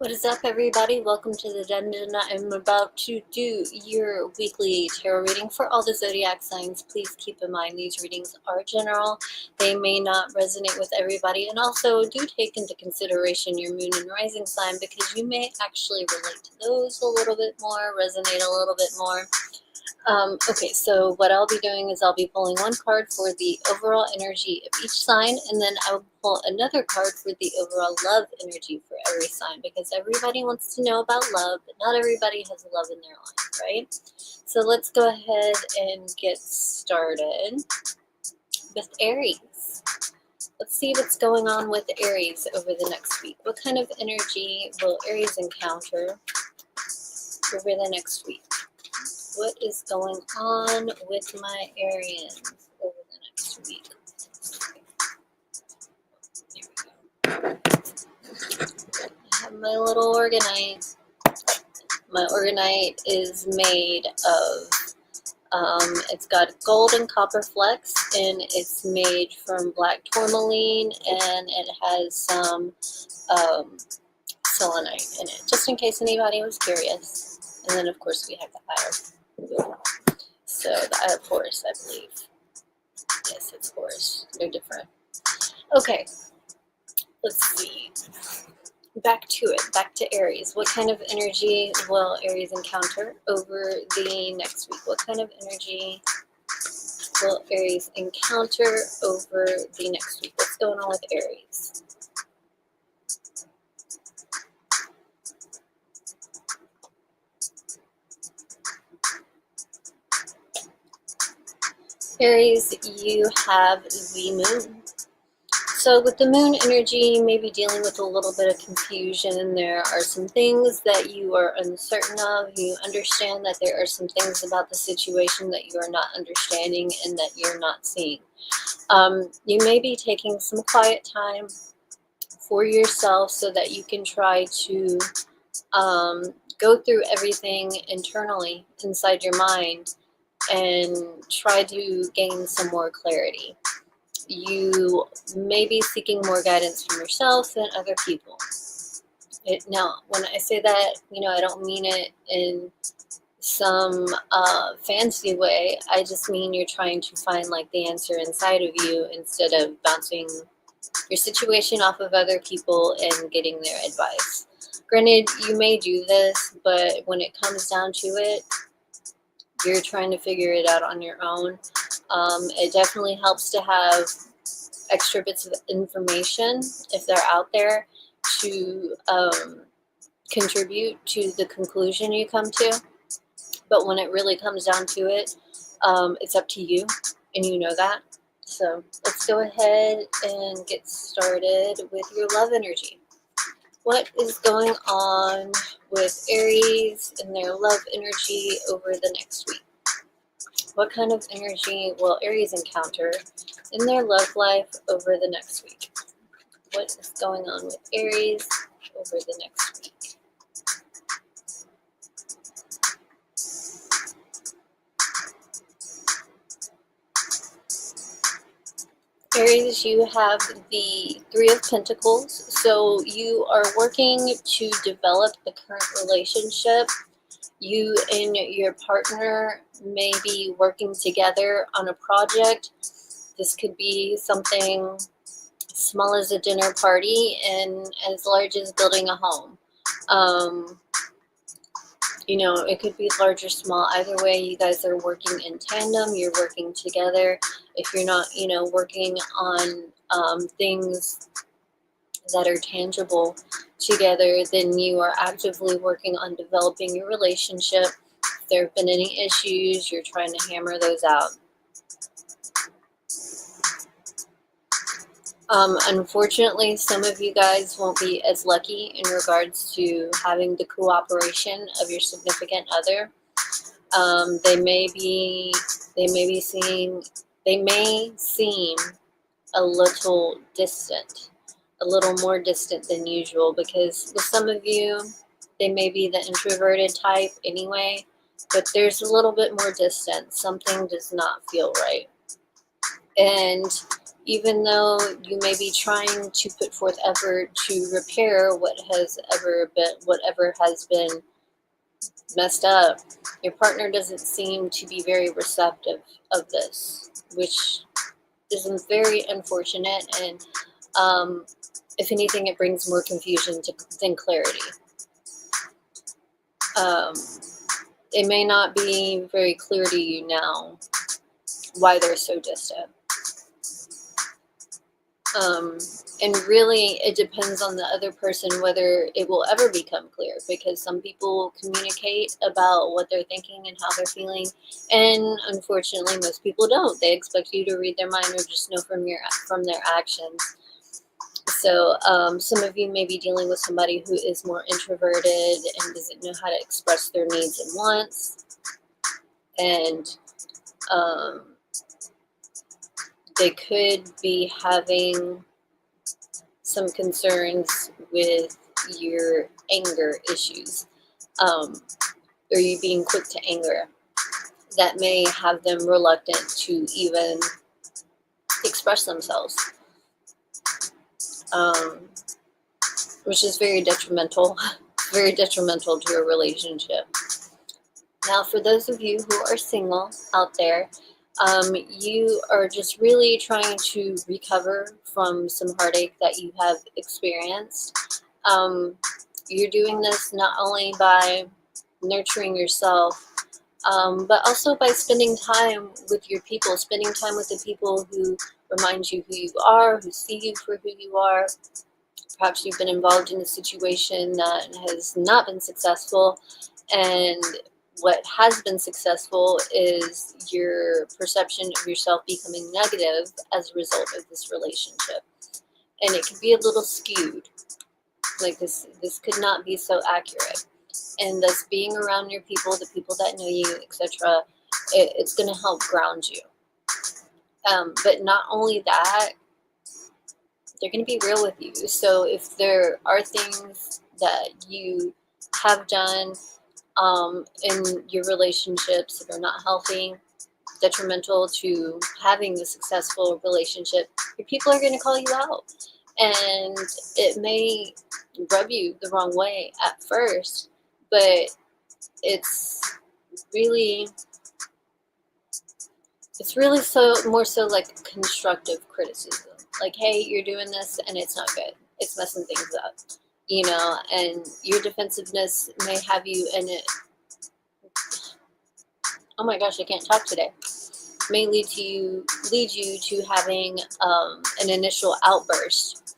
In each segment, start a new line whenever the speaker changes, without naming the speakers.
What is up, everybody? Welcome to the dungeon. I'm about to do your weekly tarot reading for all the zodiac signs. Please keep in mind these readings are general. They may not resonate with everybody, and also do take into consideration your moon and rising sign because you may actually relate to those a little bit more, resonate a little bit more. Okay, so what I'll be doing is I'll be pulling one card for the overall energy of each sign, and then I'll pull another card for the overall love energy for every sign, because everybody wants to know about love, but not everybody has love in their life, right? So let's go ahead and get started with Aries. Let's see what's going on with Aries over the next week. What kind of energy will Aries encounter over the next week? What is going on with my Arians over the next week? There we go. I have my little organite. My organite is made of, it's got gold and copper flecks, and it's made from black tourmaline, and it has some selenite in it, just in case anybody was curious. And then, of course, we have the Eye. So the Eye of Horus, I believe. Yes, it's Horus. They're different. Okay, let's see. Back to it. Back to Aries. What kind of energy will Aries encounter over the next week? What kind of energy will Aries encounter over the next week? What's going on with Aries? Aries, you have the moon. So with the moon energy, you may be dealing with a little bit of confusion. There are some things that you are uncertain of. You understand that there are some things about the situation that you are not understanding and that you're not seeing. You may be taking some quiet time for yourself so that you can try to go through everything internally inside your mind and try to gain some more clarity. You may be seeking more guidance from yourself than other people. Now, when I say that, I don't mean it in some fancy way. I just mean you're trying to find like the answer inside of you instead of bouncing your situation off of other people and getting their advice. Granted, you may do this, but when it comes down to it, you're trying to figure it out on your own. It definitely helps to have extra bits of information, if they're out there, to contribute to the conclusion you come to. But when it really comes down to it, it's up to you, and you know that. So let's go ahead and get started with your love energy. What is going on with Aries and their love energy over the next week? What kind of energy will Aries encounter in their love life over the next week? What is going on with Aries over the next week? Aries, you have the Three of Pentacles, so you are working to develop the current relationship. You and your partner may be working together on a project. This could be something small as a dinner party and as large as building a home. It could be large or small. Either way, you guys are working in tandem. You're working together. If you're not, working on things that are tangible together, then you are actively working on developing your relationship. If there have been any issues, you're trying to hammer those out. Unfortunately, some of you guys won't be as lucky in regards to having the cooperation of your significant other. They may seem a little distant, a little more distant than usual, because with some of you, they may be the introverted type anyway, but there's a little bit more distance. Something does not feel right. And even though you may be trying to put forth effort to repair whatever has been messed up, your partner doesn't seem to be very receptive of this, which is very unfortunate. And if anything, it brings more confusion than clarity. It may not be very clear to you now why they're so distant. And really, it depends on the other person whether it will ever become clear, because some people communicate about what they're thinking and how they're feeling, and unfortunately, most people don't. They expect you to read their mind or just know from their actions. So some of you may be dealing with somebody who is more introverted and doesn't know how to express their needs and wants, and they could be having some concerns with your anger issues, or you being quick to anger. That may have them reluctant to even express themselves, which is very detrimental, very detrimental to a relationship. Now, for those of you who are single out there, you are just really trying to recover from some heartache that you have experienced. You're doing this not only by nurturing yourself, but also by spending time with your people, spending time with the people who remind you who you are, who see you for who you are. Perhaps you've been involved in a situation that has not been successful, and what has been successful is your perception of yourself becoming negative as a result of this relationship. And it could be a little skewed. Like this could not be so accurate. And thus being around your people, the people that know you, etc., it's going to help ground you. But not only that, they're going to be real with you. So if there are things that you have done in your relationships that are not healthy, detrimental to having a successful relationship, your people are going to call you out. And it may rub you the wrong way at first, but it's really so more so like constructive criticism. Like, hey, you're doing this and it's not good. It's messing things up, and your defensiveness may have you in it. Oh my gosh, I can't talk today. May lead you to having an initial outburst,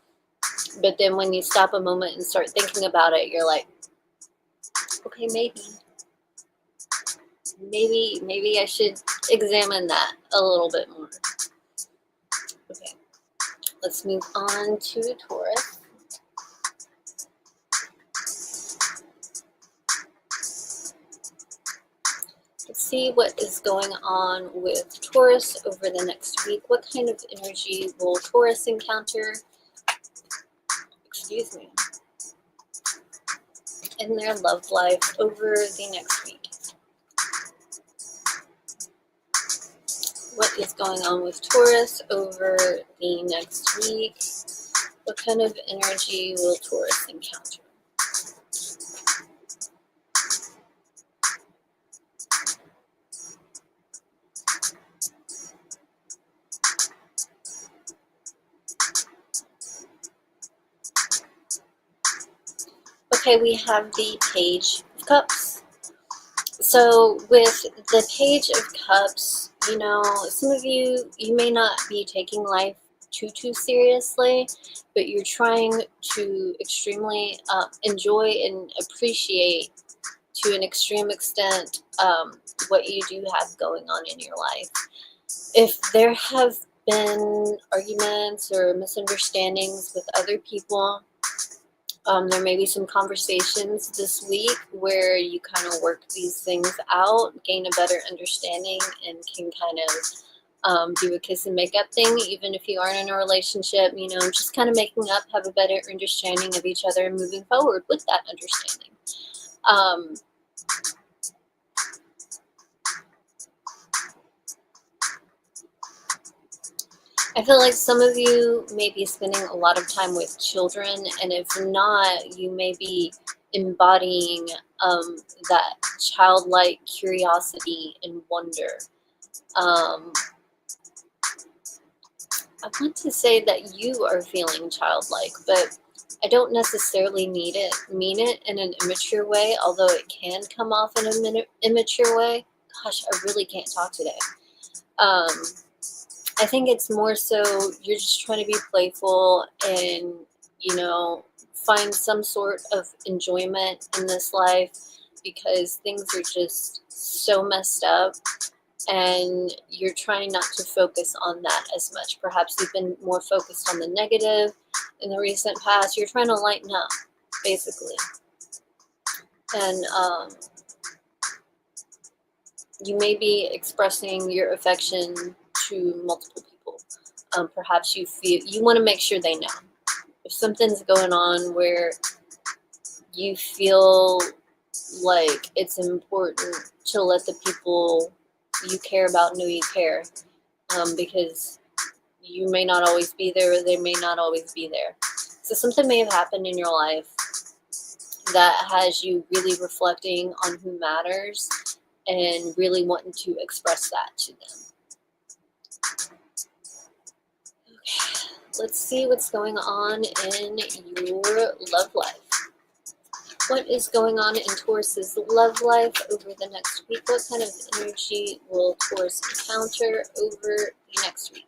but then when you stop a moment and start thinking about it, you're like, okay, maybe I should examine that a little bit more. Okay, let's move on to Taurus. Let's see what is going on with Taurus over the next week. What kind of energy will Taurus encounter? Excuse me. In their love life over the next week. What is going on with Taurus over the next week? What kind of energy will Taurus encounter? Okay, we have the Page of Cups. So with the Page of Cups, some of you may not be taking life too seriously, but you're trying to extremely enjoy and appreciate to an extreme extent what you do have going on in your life. If there have been arguments or misunderstandings with other people, there may be some conversations this week where you kind of work these things out, gain a better understanding, and can kind of do a kiss and make up thing, even if you aren't in a relationship, just kind of making up, have a better understanding of each other and moving forward with that understanding. I feel like some of you may be spending a lot of time with children, and if not, you may be embodying that childlike curiosity and wonder. Um, I want to say that you are feeling childlike, but I don't necessarily mean it in an immature way, although it can come off in an immature way. Gosh, I really can't talk today. Um, I think it's more so you're just trying to be playful and, you know, find some sort of enjoyment in this life because things are just so messed up, and you're trying not to focus on that as much. Perhaps you've been more focused on the negative in the recent past. You're trying to lighten up, basically. And you may be expressing your affection to multiple people. Perhaps you want to make sure they know. If something's going on where you feel like it's important to let the people you care about know you care, because you may not always be there, or they may not always be there. So something may have happened in your life that has you really reflecting on who matters and really wanting to express that to them. Okay, let's see what's going on in your love life. What is going on in Taurus's love life over the next week? What kind of energy will Taurus encounter over the next week?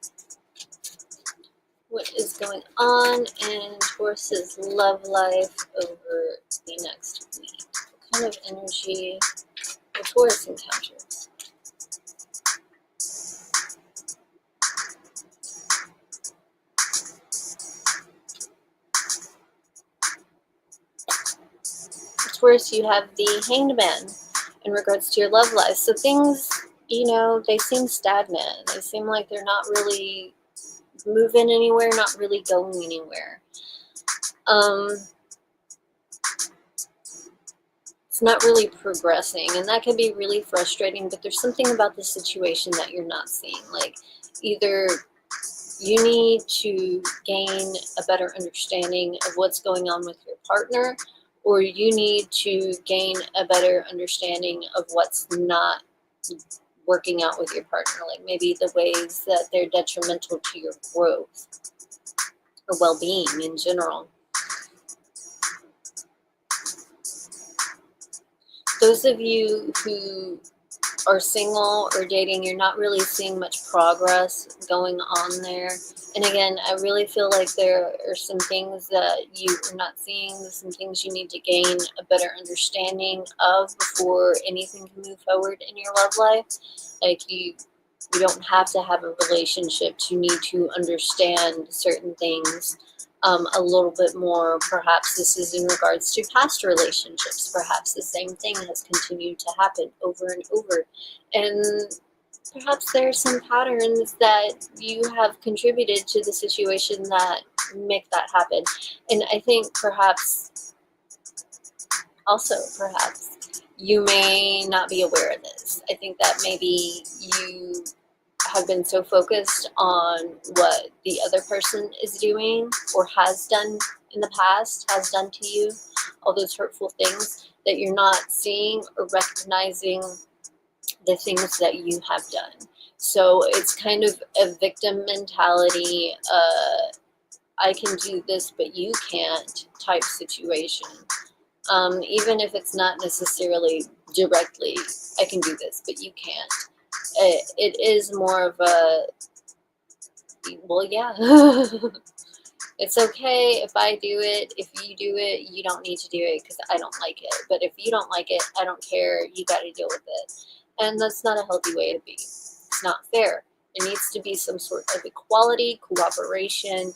What is going on in Taurus's love life over the next week? What kind of energy will Taurus encounter? Taurus, you have the Hanged Man in regards to your love life. So things, they seem stagnant. They seem like they're not really moving anywhere, not really going anywhere. It's not really progressing, and that can be really frustrating, but there's something about the situation that you're not seeing. Like, either you need to gain a better understanding of what's going on with your partner, or you need to gain a better understanding of what's not working out with your partner, like maybe the ways that they're detrimental to your growth or well-being in general. Those of you who are single or dating, you're not really seeing much progress going on there. And again, I really feel like there are some things that you are not seeing, some things you need to gain a better understanding of before anything can move forward in your love life. Like, you don't have to have a relationship to need to understand certain things a little bit more. Perhaps this is in regards to past relationships. Perhaps the same thing has continued to happen over and over. And perhaps there are some patterns that you have contributed to the situation that make that happen. And I think perhaps you may not be aware of this. I think that maybe you have been so focused on what the other person is doing or has done in the past, has done to you, all those hurtful things, that you're not seeing or recognizing the things that you have done. So it's kind of a victim mentality, I can do this but you can't type situation. Even if it's not necessarily directly, I can do this but you can't. It is more of a, well, yeah. It's okay if I do it. If you do it, you don't need to do it because I don't like it. But if you don't like it, I don't care. You got to deal with it. And that's not a healthy way to be. It's not fair. There needs to be some sort of equality, cooperation,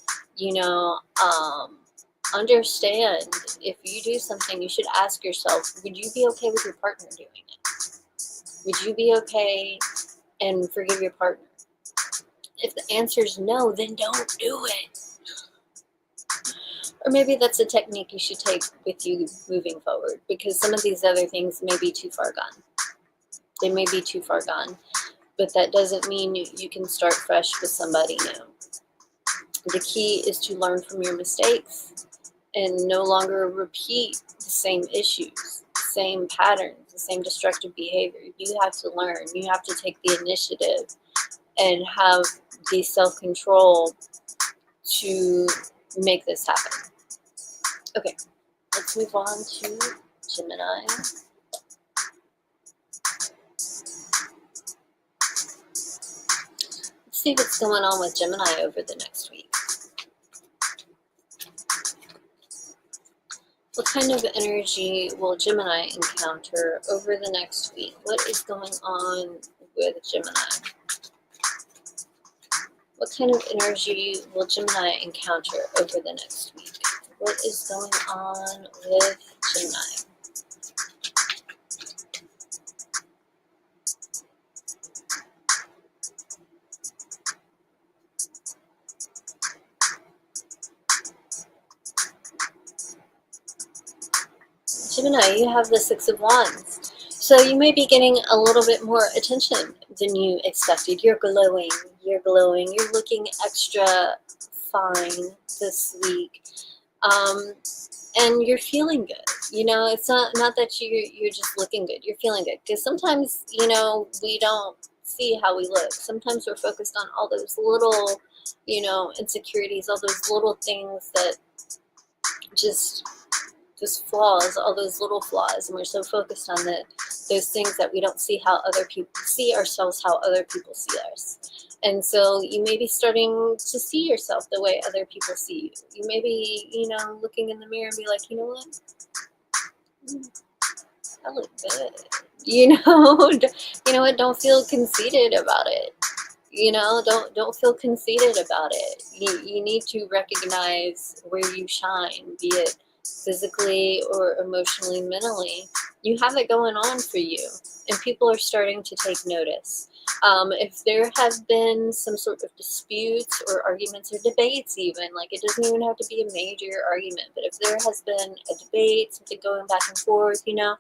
understand. If you do something, you should ask yourself, would you be okay with your partner doing it? Would you be okay and forgive your partner? If the answer is no, then don't do it. Or maybe that's a technique you should take with you moving forward, because some of these other things may be too far gone. They may be too far gone. but that doesn't mean you can start fresh with somebody new. The key is to learn from your mistakes and no longer repeat the same issues, the same patterns, the same destructive behavior. You have to learn. You have to take the initiative and have the self-control to make this happen. Okay, let's move on to Gemini. Let's see what's going on with Gemini over the next week. What kind of energy will Gemini encounter over the next week? What is going on with Gemini? What kind of energy will Gemini encounter over the next week? What is going on with Gemini? Gemini, you have the Six of Wands. So you may be getting a little bit more attention than you expected. You're glowing. You're glowing. You're looking extra fine this week. And you're feeling good. You know, it's not that you're just looking good. You're feeling good. Because sometimes, you know, we don't see how we look. Sometimes we're focused on all those little, you know, insecurities, all those little things that just flaws, all those little flaws, and we're so focused on those things that we don't see how other people see ourselves, how other people see us. And so you may be starting to see yourself the way other people see you. You may be, you know, looking in the mirror and be like, you know what? I look good. You know, you know what? Don't feel conceited about it. You know, don't feel conceited about it. You need to recognize where you shine, be it physically or emotionally, mentally. You have it going on for you, and people are starting to take notice. If there have been some sort of disputes or arguments or debates, even, like, it doesn't even have to be a major argument, but if there has been a debate, something going back and forth, you know,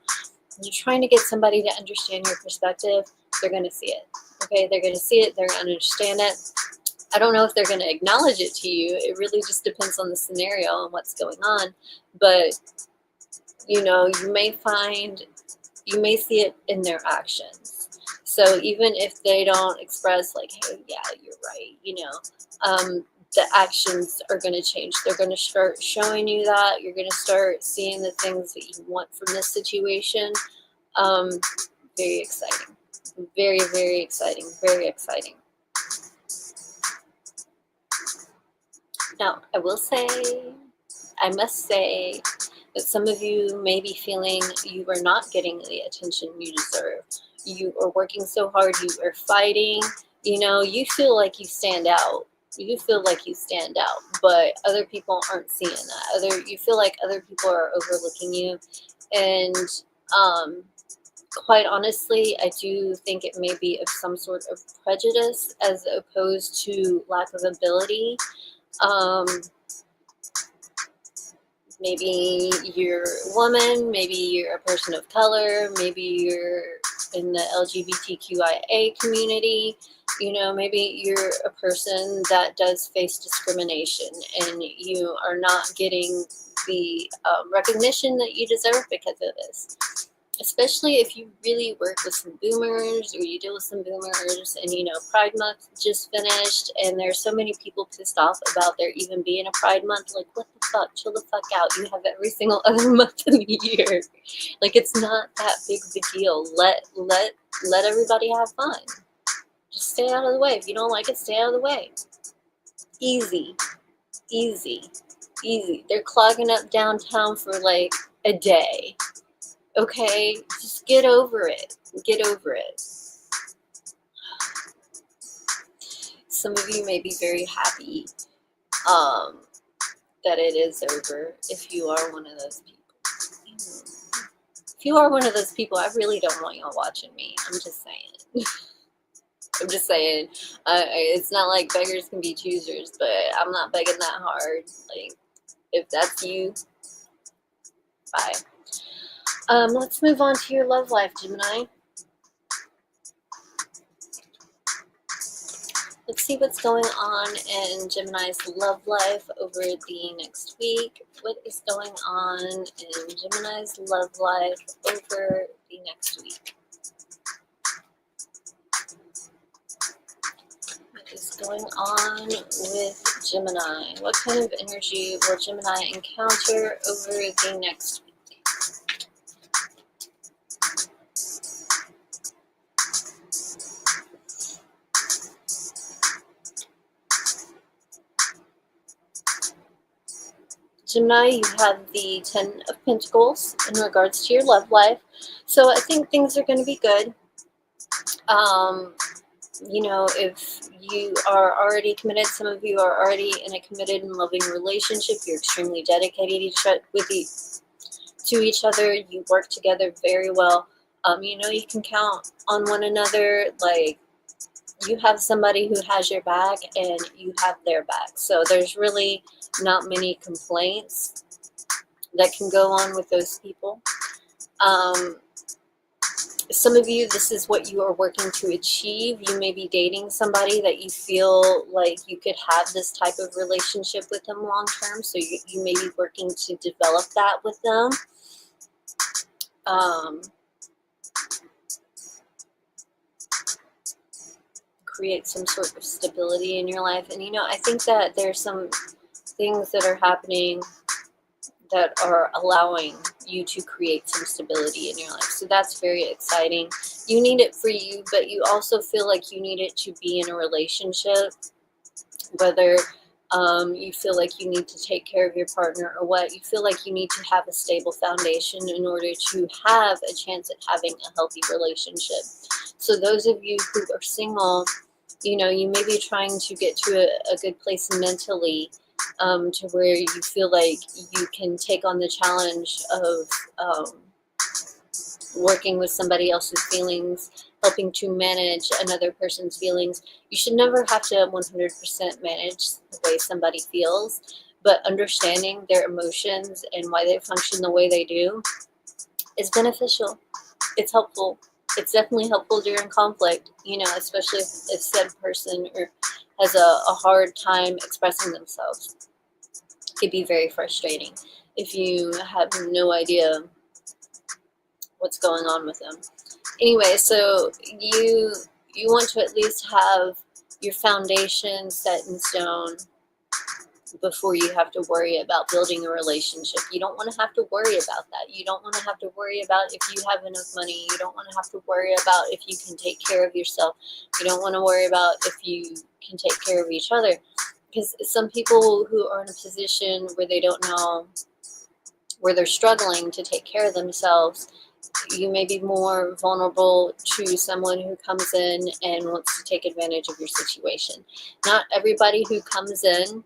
you're trying to get somebody to understand your perspective, they're going to see it. Okay, they're going to see it, they're going to understand it. I don't know if they're going to acknowledge it to you. It really just depends on the scenario and what's going on. But, you know, you may see it in their actions. So even if they don't express like, hey, yeah, you're right, you know, the actions are going to change. They're going to start showing you that. You're going to start seeing the things that you want from this situation. Very exciting. Very, very exciting. Very exciting. Now, I must say that some of you may be feeling you are not getting the attention you deserve. You are working so hard, you are fighting, you know, you feel like you stand out. You feel like you stand out, but other people aren't seeing that. You feel like other people are overlooking you. And quite honestly, I do think it may be of some sort of prejudice as opposed to lack of ability. Maybe you're a woman, maybe you're a person of color, maybe you're in the LGBTQIA community, you know, maybe you're a person that does face discrimination and you are not getting the recognition that you deserve because of this. Especially if you really work with some boomers or you deal with some boomers and, you know, Pride Month just finished and there's so many people pissed off about there even being a Pride Month. Like, what the fuck? Chill the fuck out. You have every single other month of the year. Like, it's not that big of a deal. Let everybody have fun. Just stay out of the way. If you don't like it, stay out of the way. Easy. Easy. Easy. They're clogging up downtown for like a day. Okay, just get over it. Get over it. Some of you may be very happy that it is over if you are one of those people. If you are one of those people, I really don't want y'all watching me. I'm just saying. I'm just saying. It's not like beggars can be choosers, but I'm not begging that hard. Like, if that's you, bye. Let's move on to your love life, Gemini. see what's going on in Gemini's love life over the next week. What is going on in Gemini's love life over the next week? What is going on with Gemini? What kind of energy will Gemini encounter over the next week? Gemini, you have the Ten of Pentacles in regards to your love life. So I think things are going to be good. You know, if you are already committed, some of you are already in a committed and loving relationship. You're extremely dedicated to each other. You work together very well. You know, you can count on one another. Like, you have somebody who has your back and you have their back. So there's really not many complaints that can go on with those people. Some of you, this is what you are working to achieve. You may be dating somebody that you feel like you could have this type of relationship with them long term. So you may be working to develop that with them. Create some sort of stability in your life. And, you know, I think that there's some things that are happening that are allowing you to create some stability in your life. So that's very exciting. You need it for you, but you also feel like you need it to be in a relationship, whether you feel like you need to take care of your partner or what. You feel like you need to have a stable foundation in order to have a chance at having a healthy relationship. So those of you who are single, you know, you may be trying to get to a good place mentally, to where you feel like you can take on the challenge of working with somebody else's feelings, helping to manage another person's feelings. You should never have to 100% manage the way somebody feels, but understanding their emotions and why they function the way they do is beneficial. It's helpful. It's definitely helpful during conflict, you know, especially if said person has a hard time expressing themselves. It could be very frustrating if you have no idea what's going on with them. Anyway, so you want to at least have your foundation set in stone before you have to worry about building a relationship. You don't want to have to worry about that. You don't want to have to worry about if you have enough money. You don't want to have to worry about if you can take care of yourself. You don't want to worry about if you can take care of each other. Because some people who are in a position where they don't know, where they're struggling to take care of themselves, you may be more vulnerable to someone who comes in and wants to take advantage of your situation. Not everybody who comes in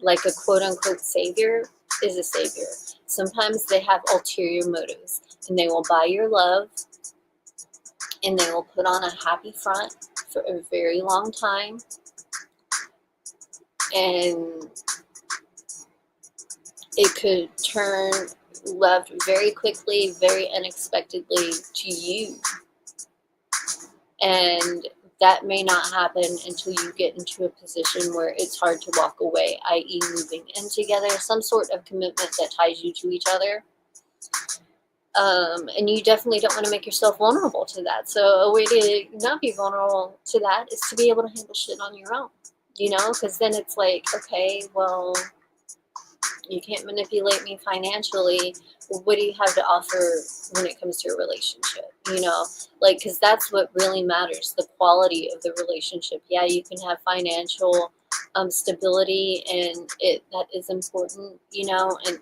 like a quote-unquote savior is a savior. Sometimes they have ulterior motives, and they will buy your love, and they will put on a happy front for a very long time, and it could turn left very quickly, very unexpectedly to you. And that may not happen until you get into a position where it's hard to walk away, i.e. moving in together, some sort of commitment that ties you to each other. And you definitely don't want to make yourself vulnerable to that. So a way to not be vulnerable to that is to be able to handle shit on your own, you know, because then it's like, okay, well, you can't manipulate me financially. What do you have to offer when it comes to a relationship? You know, like, because that's what really matters, the quality of the relationship. Yeah, you can have financial stability, and that is important, you know, and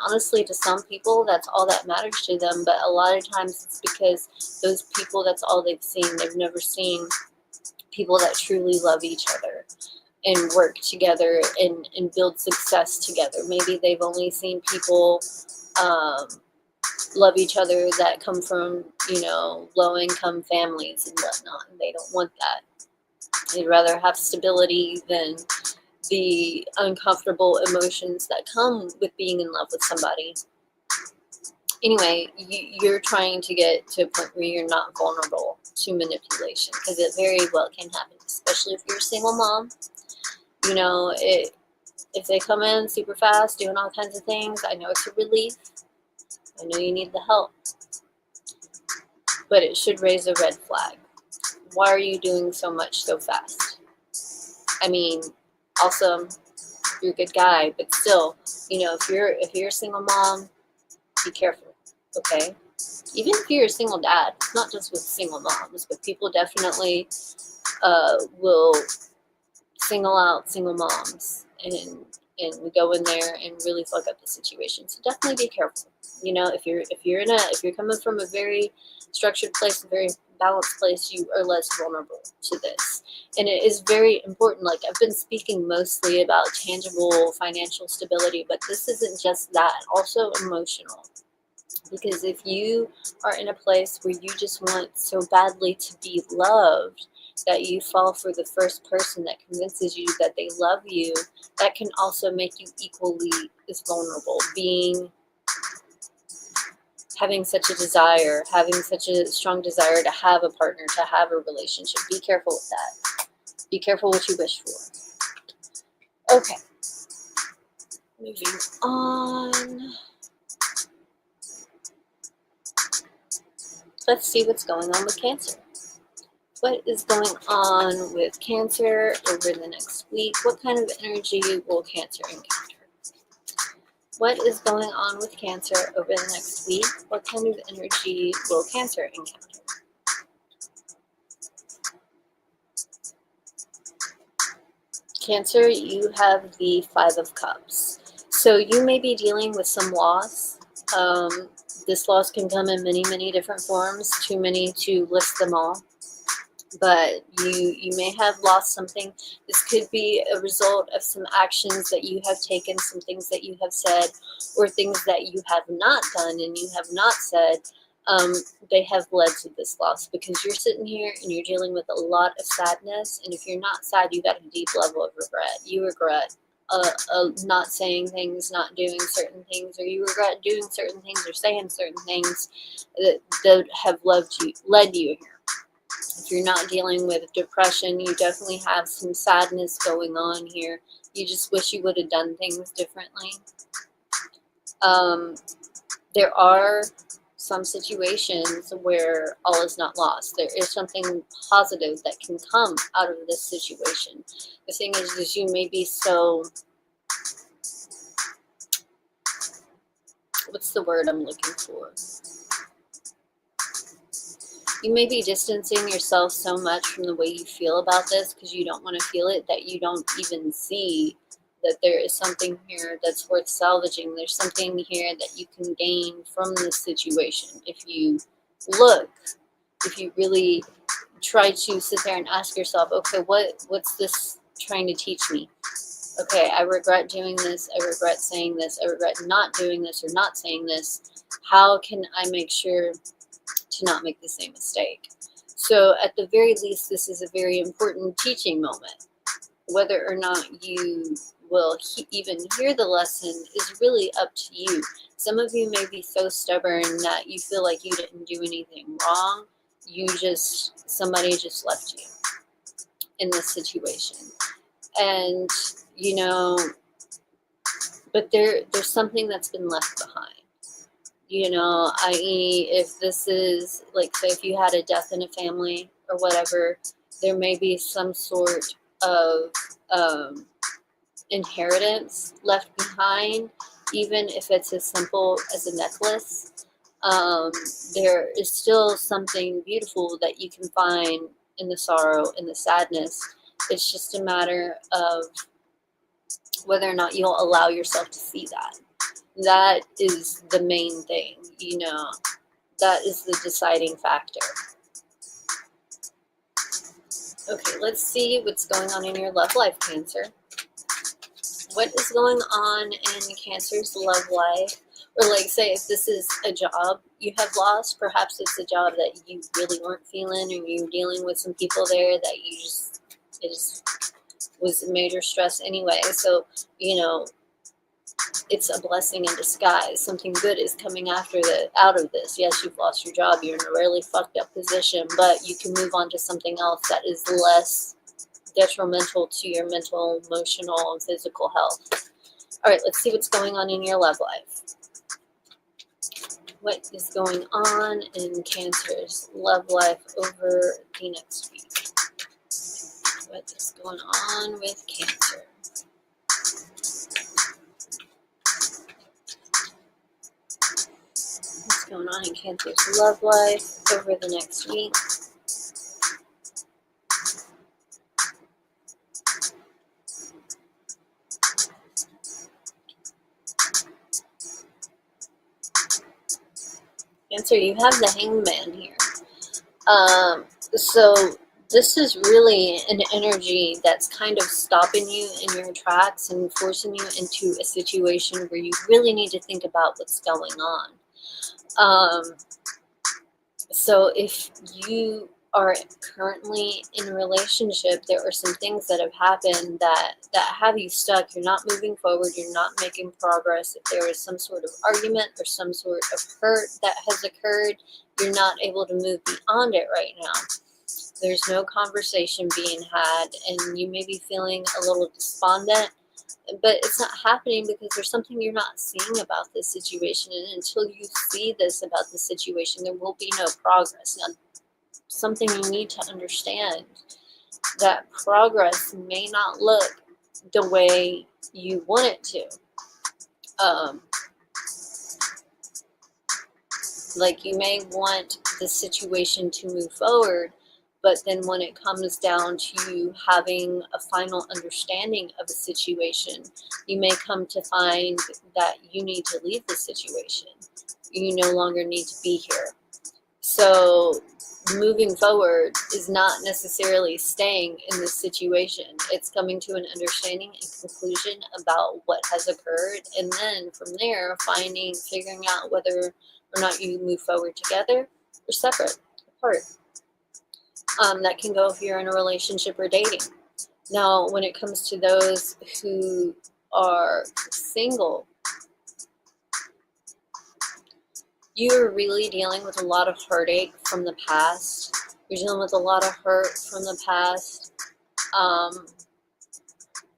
honestly, to some people, that's all that matters to them. But a lot of times it's because those people, that's all they've seen. They've never seen people that truly love each other and work together and build success together. Maybe they've only seen people love each other that come from, you know, low-income families and whatnot, and they don't want that. They'd rather have stability than the uncomfortable emotions that come with being in love with somebody. Anyway, you're trying to get to a point where you're not vulnerable to manipulation, because it very well can happen, especially if you're a single mom. You know, if they come in super fast doing all kinds of things, I know it's a relief. I know you need the help, but it should raise a red flag. Why are you doing so much so fast? I mean, awesome, you're a good guy, but still, you know, if you're a single mom, be careful, okay? Even if you're a single dad, not just with single moms, but people definitely will single out single moms and we go in there and really fuck up the situation. So definitely be careful. You know, if you're coming from a very structured place, a very balanced place, you are less vulnerable to this. And it is very important. Like, I've been speaking mostly about tangible financial stability, but this isn't just that, also emotional. Because if you are in a place where you just want so badly to be loved that you fall for the first person that convinces you that they love you, that can also make you equally as vulnerable. Having such a desire, having such a strong desire to have a partner, to have a relationship. Be careful with that. Be careful what you wish for. Okay. Moving on. Let's see what's going on with Cancer. What is going on with Cancer over the next week? What kind of energy will Cancer encounter? What is going on with Cancer over the next week? What kind of energy will Cancer encounter? Cancer, you have the Five of Cups. So you may be dealing with some loss. This loss can come in many, many different forms, too many to list them all. But you may have lost something. This could be a result of some actions that you have taken, some things that you have said, or things that you have not done and you have not said. They have led to this loss, because you're sitting here and you're dealing with a lot of sadness. And if you're not sad, you got a deep level of regret. You regret not saying things, not doing certain things, or you regret doing certain things or saying certain things that have led you here. If you're not dealing with depression, you definitely have some sadness going on here. You just wish you would have done things differently. There are some situations where all is not lost. There is something positive that can come out of this situation. The thing is you may be so, what's the word I'm looking for? You may be distancing yourself so much from the way you feel about this because you don't want to feel it, that you don't even see that there is something here that's worth salvaging. There's something here that you can gain from this situation. If you look, if you really try to sit there and ask yourself, okay, what's this trying to teach me? Okay, I regret doing this. I regret saying this. I regret not doing this or not saying this. How can I make sure to not make the same mistake? So at the very least, this is a very important teaching moment. Whether or not you will even hear the lesson is really up to you. Some of you may be so stubborn that you feel like you didn't do anything wrong. Somebody just left you in this situation. And, but there's something that's been left behind. I.e., if this is, like, say if you had a death in a family or whatever, there may be some sort of inheritance left behind, even if it's as simple as a necklace. There is still something beautiful that you can find in the sorrow, in the sadness. It's just a matter of whether or not you'll allow yourself to see that. That is the main thing, that is the deciding factor. Okay, let's see what's going on in your love life, Cancer. What is going on in Cancer's love life? Or, like, say if this is a job you have lost, perhaps it's a job that you really weren't feeling, or you're dealing with some people there that it just was major stress anyway. So, it's a blessing in disguise. Something good is coming out of this. Yes, you've lost your job. You're in a really fucked up position, but you can move on to something else that is less detrimental to your mental, emotional, and physical health. All right, let's see what's going on in your love life. What is going on in Cancer's love life over the next week? What is going on with Cancer? What's going on in Cancer's love life over the next week? Cancer, you have the Hangman here. So this is really an energy that's kind of stopping you in your tracks and forcing you into a situation where you really need to think about what's going on. So if you are currently in a relationship, there are some things that have happened that have you stuck. You're not moving forward. You're not making progress. If there is some sort of argument or some sort of hurt that has occurred, you're not able to move beyond it right now. There's no conversation being had, and you may be feeling a little despondent, but it's not happening because there's something you're not seeing about this situation. And until you see this about the situation, there will be no progress. Now, something you need to understand, that progress may not look the way you want it to. Like, you may want the situation to move forward, but then when it comes down to having a final understanding of a situation, you may come to find that you need to leave the situation. You no longer need to be here. So moving forward is not necessarily staying in this situation. It's coming to an understanding and conclusion about what has occurred, and then from there figuring out whether or not you move forward together or separate, apart. That can go if you're in a relationship or dating. Now, when it comes to those who are single, you're really dealing with a lot of heartache from the past. You're dealing with a lot of hurt from the past.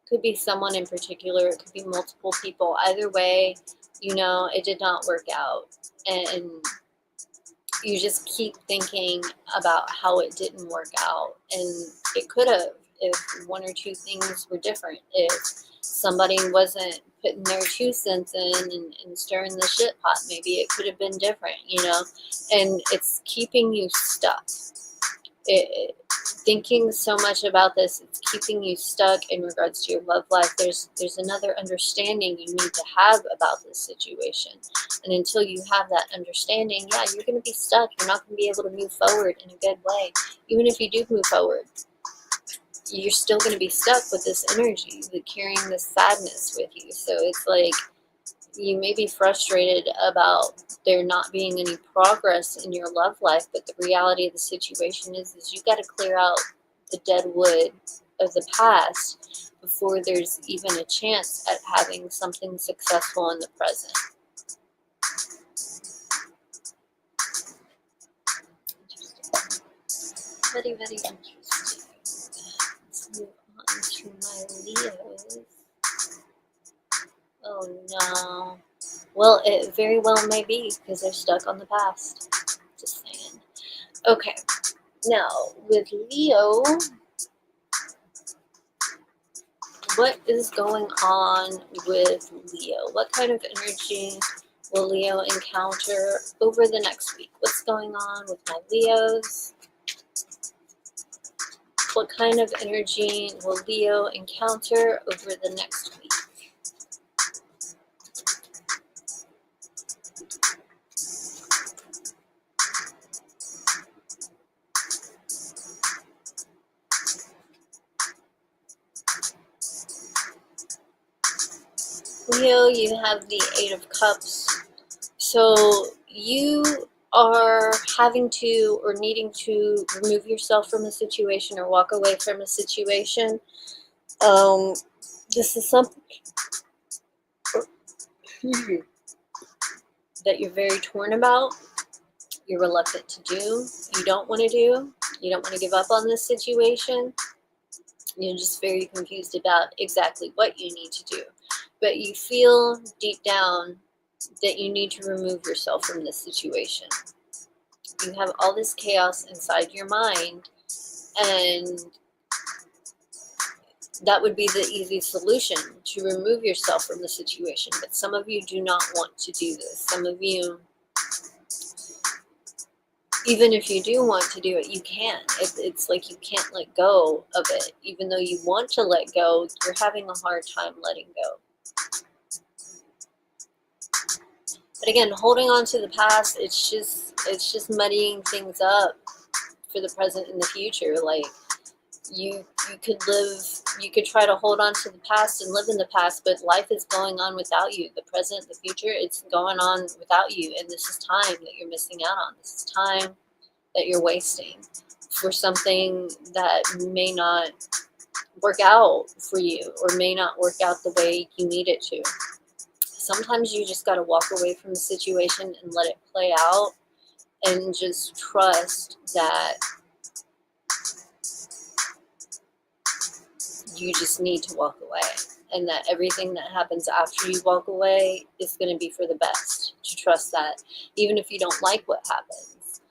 Could be someone in particular. It could be multiple people. Either way, it did not work out. And you just keep thinking about how it didn't work out. And it could have, if one or two things were different. If somebody wasn't putting their 2 cents in and stirring the shit pot, maybe it could have been different, and it's keeping you stuck. Thinking so much about this, it's keeping you stuck in regards to your love life. There's another understanding you need to have about this situation. And until you have that understanding, yeah, you're going to be stuck. You're not going to be able to move forward in a good way. Even if you do move forward, you're still going to be stuck with this energy, carrying this sadness with you. So it's like you may be frustrated about there not being any progress in your love life, but the reality of the situation is you got to clear out the dead wood of the past before there's even a chance at having something successful in the present. Very, very interesting. Let's move on to my Leos. Oh no. Well, it very well may be because they're stuck on the past. Just saying. Okay. Now, with Leo, what is going on with Leo? What kind of energy will Leo encounter over the next week? What's going on with my Leos? What kind of energy will Leo encounter over the next week? Leo, you have the 8 of Cups. So you are having to or needing to remove yourself from a situation or walk away from a situation. This is something that you're very torn about, you're reluctant to do, you don't want to do, you don't want to give up on this situation. You're just very confused about exactly what you need to do. But you feel deep down that you need to remove yourself from this situation. You have all this chaos inside your mind, and that would be the easy solution, to remove yourself from the situation. But some of you do not want to do this. Some of you, even if you do want to do it, you can't. It's like you can't let go of it. Even though you want to let go, you're having a hard time letting go. But again, holding on to the past, it's just muddying things up for the present and the future. Like, you could try to hold on to the past and live in the past, but life is going on without you. The present, the future, it's going on without you. And this is time that you're missing out on. This is time that you're wasting for something that may not work out for you, or may not work out the way you need it to. Sometimes you just got to walk away from the situation and let it play out, and just trust that you just need to walk away, and that everything that happens after you walk away is going to be for the best. To trust that, even if you don't like what happens,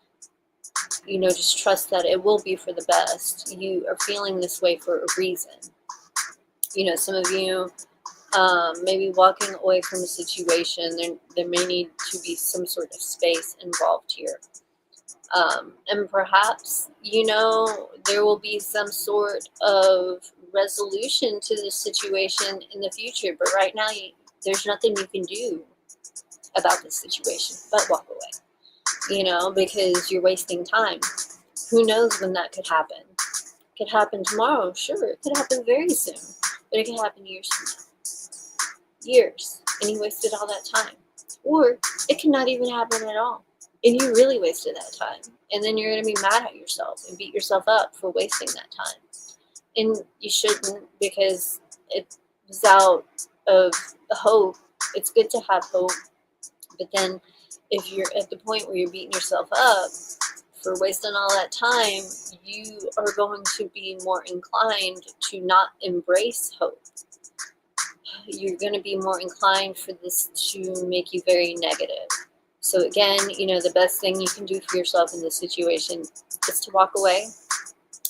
just trust that it will be for the best. You are feeling this way for a reason. Some of you maybe walking away from a situation, there may need to be some sort of space involved here. And perhaps, there will be some sort of resolution to this situation in the future. But right now, there's nothing you can do about this situation but walk away, because you're wasting time. Who knows when that could happen? It could happen tomorrow, sure. It could happen very soon. But it could happen years from now. Years. And you wasted all that time. Or it could not even happen at all, and you really wasted that time. And then you're going to be mad at yourself and beat yourself up for wasting that time. And you shouldn't, because it was out of hope. It's good to have hope. But then if you're at the point where you're beating yourself up for wasting all that time, you are going to be more inclined to not embrace hope. You're going to be more inclined for this to make you very negative. So again, the best thing you can do for yourself in this situation is to walk away.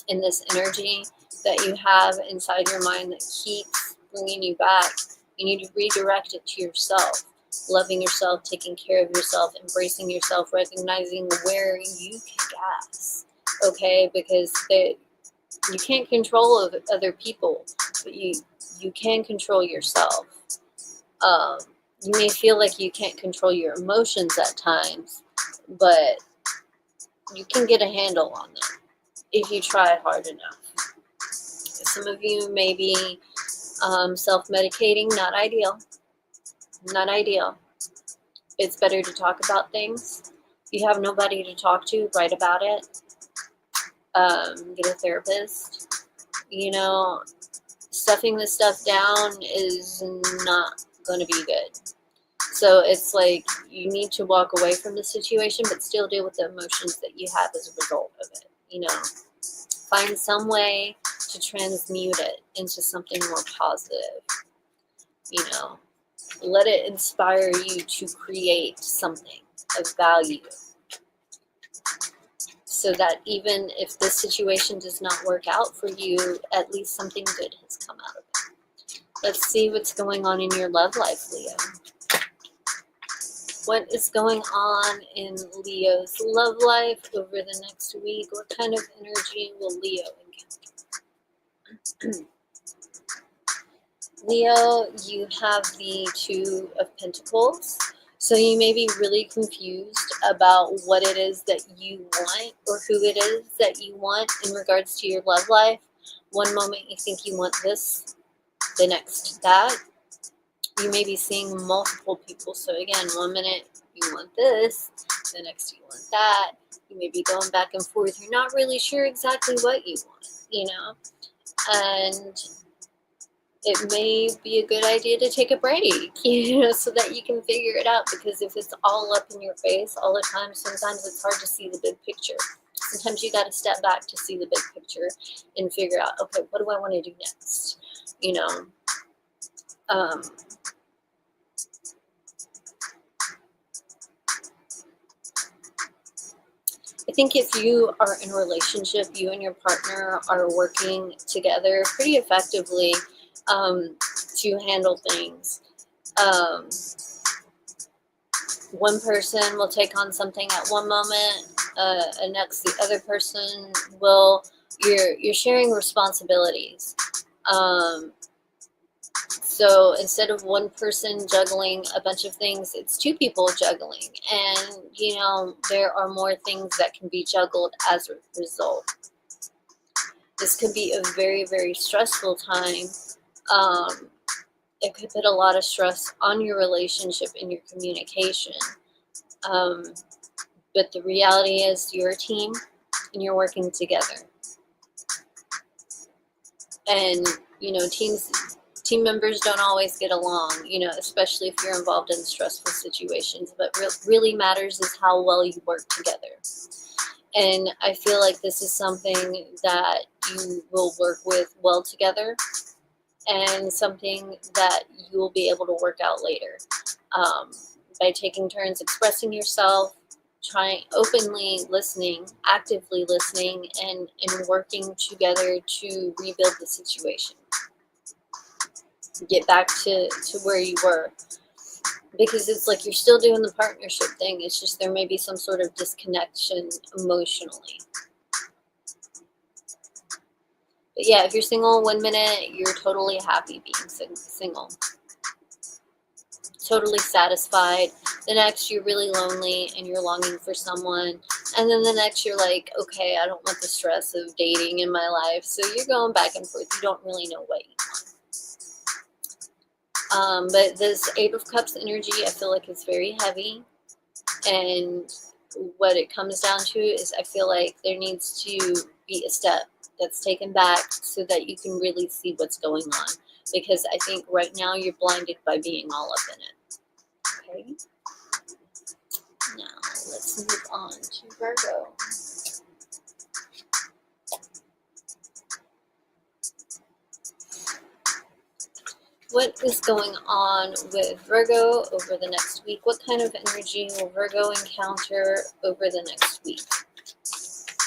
And this energy that you have inside your mind that keeps bringing you back, you need to redirect it to yourself. Loving yourself, taking care of yourself, embracing yourself, recognizing where you kick ass. Okay? Because you can't control other people, but you can control yourself. You may feel like you can't control your emotions at times, but you can get a handle on them if you try hard enough. Some of you may be self-medicating. Not ideal. Not ideal. It's better to talk about things. If you have nobody to talk to, write about it. Get a therapist. Stuffing this stuff down is not going to be good. So it's like you need to walk away from the situation, but still deal with the emotions that you have as a result of it. Find some way to transmute it into something more positive. Let it inspire you to create something of value, so that even if this situation does not work out for you, at least something good has come out of it. Let's see what's going on in your love life, Leo. What is going on in Leo's love life over the next week? What kind of energy will Leo encounter? Leo, you have the Two of Pentacles. So you may be really confused about what it is that you want, or who it is that you want in regards to your love life. One moment you think you want this, the next that. You may be seeing multiple people. So again, one minute you want this, the next you want that. You may be going back and forth. You're not really sure exactly what you want, And it may be a good idea to take a break, so that you can figure it out. Because if it's all up in your face all the time, sometimes it's hard to see the big picture. Sometimes you got to step back to see the big picture and figure out, okay, what do I want to do next? Um, I think if you are in a relationship, you and your partner are working together pretty effectively to handle things. One person will take on something at one moment, and next the other person will. You're sharing responsibilities. So instead of one person juggling a bunch of things, it's two people juggling. And, there are more things that can be juggled as a result. This could be a very, very stressful time. It could put a lot of stress on your relationship and your communication. But the reality is you're a team and you're working together. And, team members don't always get along, especially if you're involved in stressful situations. But what really matters is how well you work together. And I feel like this is something that you will work with well together, and something that you will be able to work out later by taking turns expressing yourself, trying openly listening, actively listening, and working together to rebuild the situation. Get back to where you were. Because it's like you're still doing the partnership thing. It's just there may be some sort of disconnection emotionally. But yeah, if you're single, 1 minute, you're totally happy being single. Totally satisfied. The next, you're really lonely and you're longing for someone. And then the next, you're like, okay, I don't want the stress of dating in my life. So you're going back and forth. You don't really know what you want. But this 8 of Cups energy, I feel like it's very heavy. And what it comes down to is I feel like there needs to be a step that's taken back so that you can really see what's going on. Because I think right now you're blinded by being all up in it. Okay. Now let's move on to Virgo. What is going on with Virgo over the next week? What kind of energy will Virgo encounter over the next week?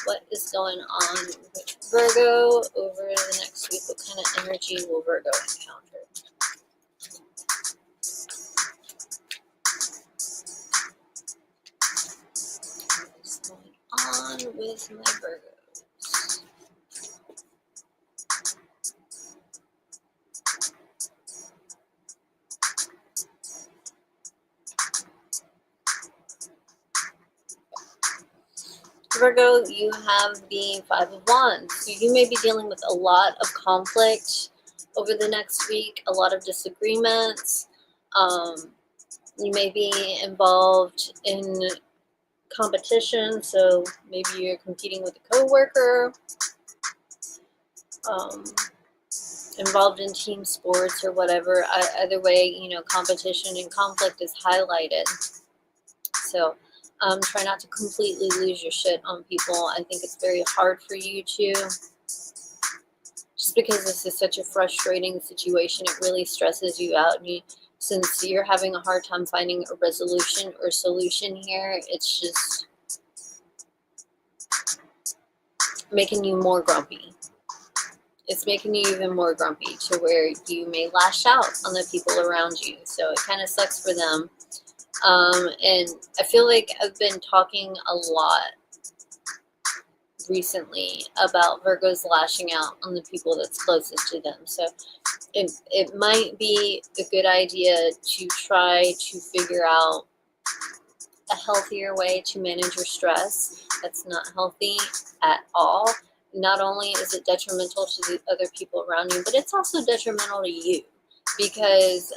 What is going on with Virgo over the next week? What kind of energy will Virgo encounter? What is going on with my Virgos? Virgo, you have the 5 of Wands. So you may be dealing with a lot of conflict over the next week, a lot of disagreements. You may be involved in competition, so maybe you're competing with a coworker, involved in team sports or whatever. Either way, competition and conflict is highlighted. So try not to completely lose your shit on people. I think it's very hard for you to, just because this is such a frustrating situation, it really stresses you out. And since you're having a hard time finding a resolution or solution here, it's just making you more grumpy. It's making you even more grumpy to where you may lash out on the people around you. So it kind of sucks for them. And I feel like I've been talking a lot recently about Virgos lashing out on the people that's closest to them. So it might be a good idea to try to figure out a healthier way to manage your stress. That's not healthy at all. Not only is it detrimental to the other people around you, but it's also detrimental to you. Because,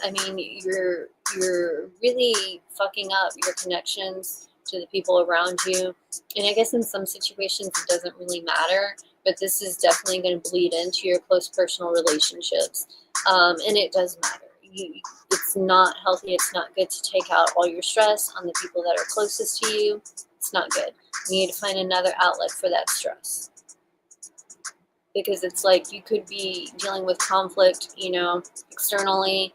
you're really fucking up your connections to the people around you. And I guess in some situations it doesn't really matter, but this is definitely going to bleed into your close personal relationships. And it does matter. It's not healthy. It's not good to take out all your stress on the people that are closest to you. It's not good. You need to find another outlet for that stress. Because it's like you could be dealing with conflict, externally,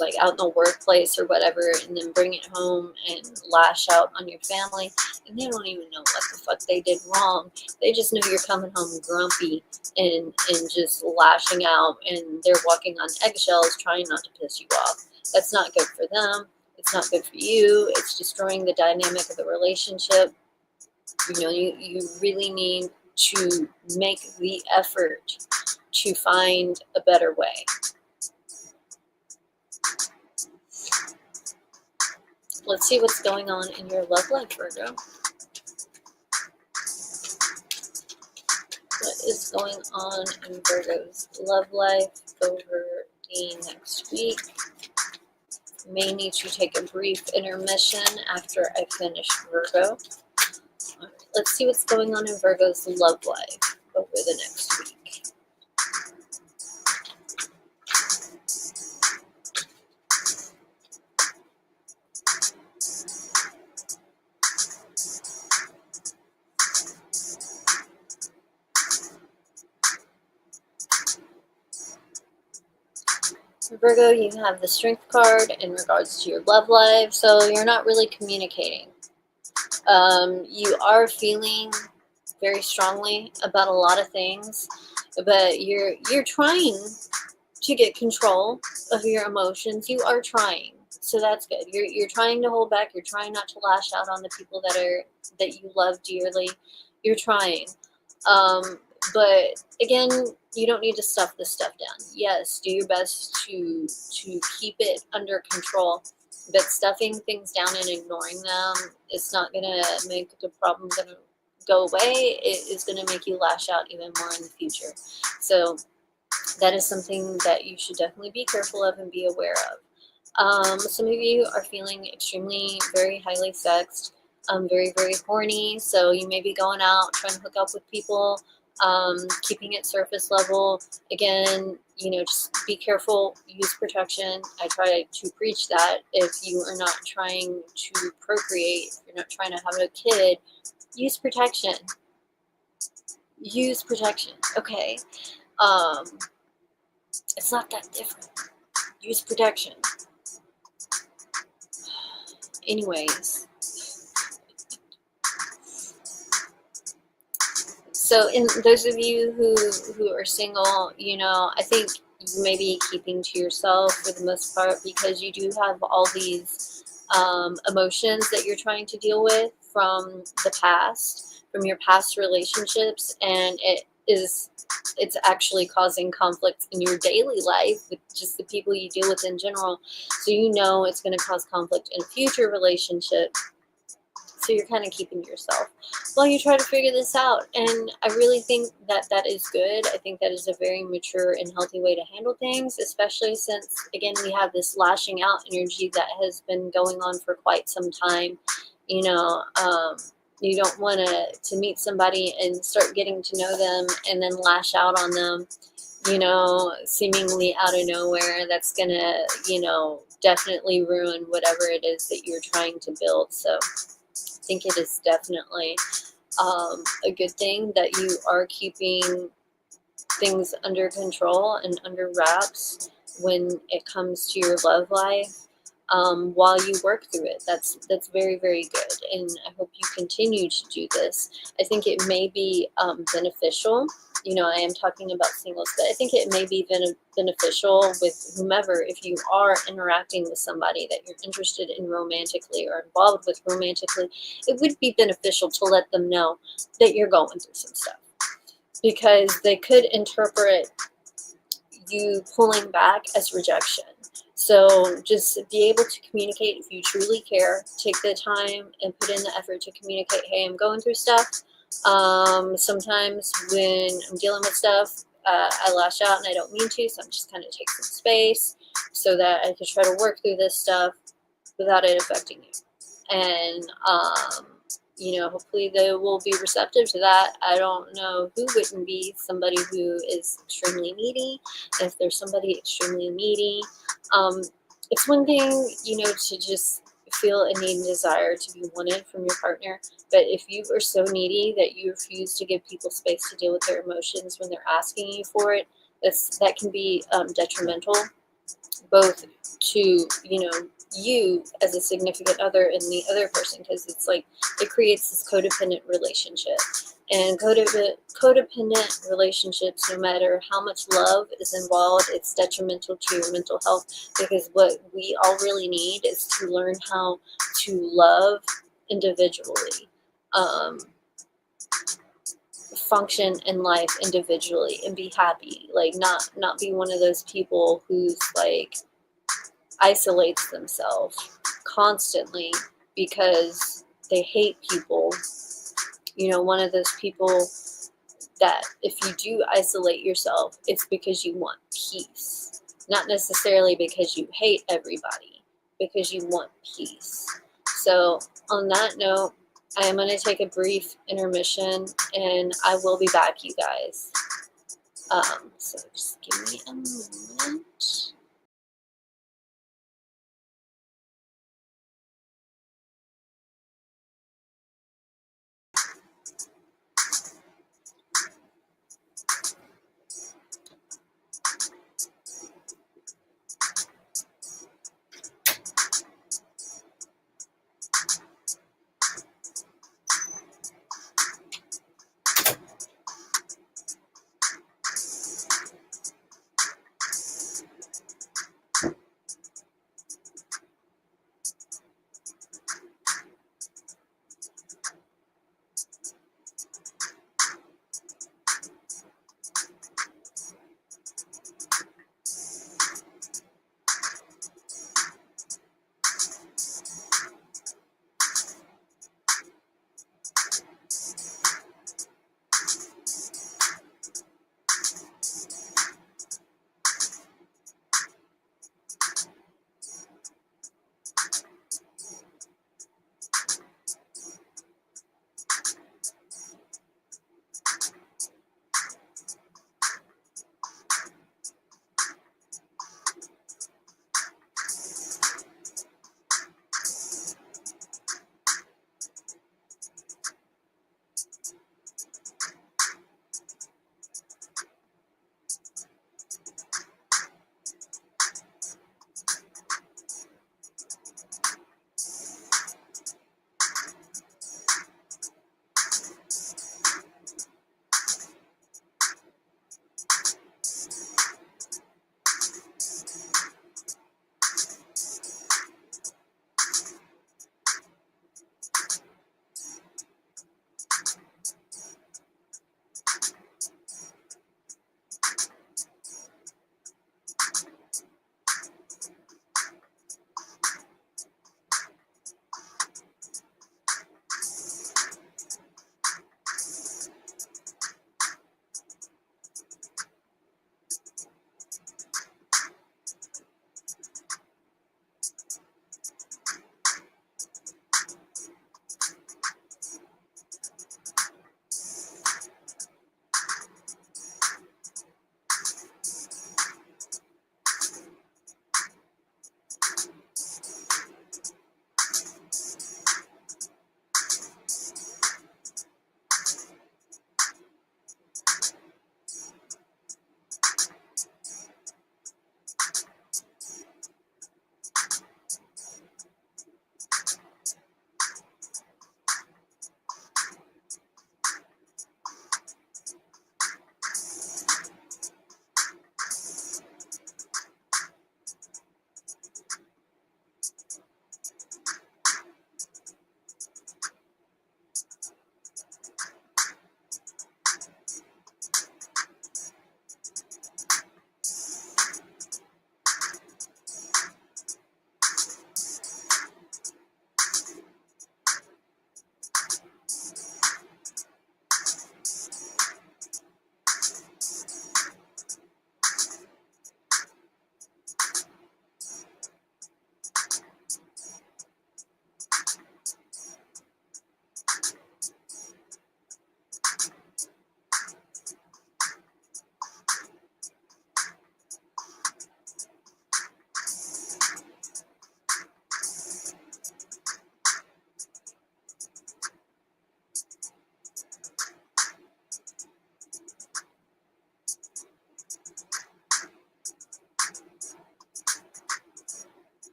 like out in the workplace or whatever, and then bring it home and lash out on your family, and they don't even know what the fuck they did wrong. They just know you're coming home grumpy and just lashing out, and they're walking on eggshells trying not to piss you off. That's not good for them. It's not good for you. It's destroying the dynamic of the relationship. You really need to make the effort to find a better way. Let's see what's going on in your love life, Virgo. What is going on in Virgo's love life over the next week? May need to take a brief intermission after I finish Virgo. All right, let's see what's going on in Virgo's love life over the next week. Virgo, you have the Strength card in regards to your love life, so you're not really communicating. You are feeling very strongly about a lot of things, but you're trying to get control of your emotions. You are trying, so that's good. You're trying to hold back. You're trying not to lash out on the people that you love dearly. You're trying. But again, you don't need to stuff this stuff down. Yes, do your best to keep it under control, but stuffing things down and ignoring them is not gonna make the problem go away. It is gonna make you lash out even more in the future. So that is something that you should definitely be careful of and be aware of. Some of you are feeling extremely, very highly sexed, very, very horny. So you may be going out trying to hook up with people, keeping it surface level. Again, just be careful, use protection. I try to preach that. If you are not trying to procreate, if you're not trying to have a kid, use protection. Use protection, okay? It's not that different. Use protection. Anyways. So in those of you who are single, I think you may be keeping to yourself for the most part, because you do have all these emotions that you're trying to deal with from the past, from your past relationships, and it's actually causing conflict in your daily life with just the people you deal with in general. So it's going to cause conflict in a future relationship. So you're kind of keeping to yourself while you try to figure this out. And I really think that is good. I think that is a very mature and healthy way to handle things, especially since, again, we have this lashing out energy that has been going on for quite some time. You don't want to meet somebody and start getting to know them and then lash out on them, seemingly out of nowhere. That's going to, definitely ruin whatever it is that you're trying to build. So I think it is definitely a good thing that you are keeping things under control and under wraps when it comes to your love life, while you work through it. That's very, very good, and I hope you continue to do this. I think it may be beneficial. I am talking about singles, but I think it may be beneficial with whomever, if you are interacting with somebody that you're interested in romantically or involved with romantically, it would be beneficial to let them know that you're going through some stuff, because they could interpret you pulling back as rejection. So just be able to communicate if you truly care. Take the time and put in the effort to communicate, hey, I'm going through stuff. Sometimes when I'm dealing with stuff, I lash out and I don't mean to, so I'm just kind of take some space so that I can try to work through this stuff without it affecting you. And hopefully they will be receptive to that. I don't know who wouldn't be somebody who is extremely needy. If there's somebody extremely needy, it's one thing, to just feel a need and desire to be wanted from your partner. But if you are so needy that you refuse to give people space to deal with their emotions when they're asking you for it, that can be detrimental, both to you as a significant other and the other person, because it's like it creates this codependent relationship. And codependent relationships, no matter how much love is involved, it's detrimental to your mental health, because what we all really need is to learn how to love individually, function in life individually, and be happy. Like not be one of those people who's like isolates themselves constantly because they hate people. One of those people that if you do isolate yourself, it's because you want peace, not necessarily because you hate everybody, because you want peace. So on that note, I am going to take a brief intermission, and I will be back, you guys. So just give me a moment.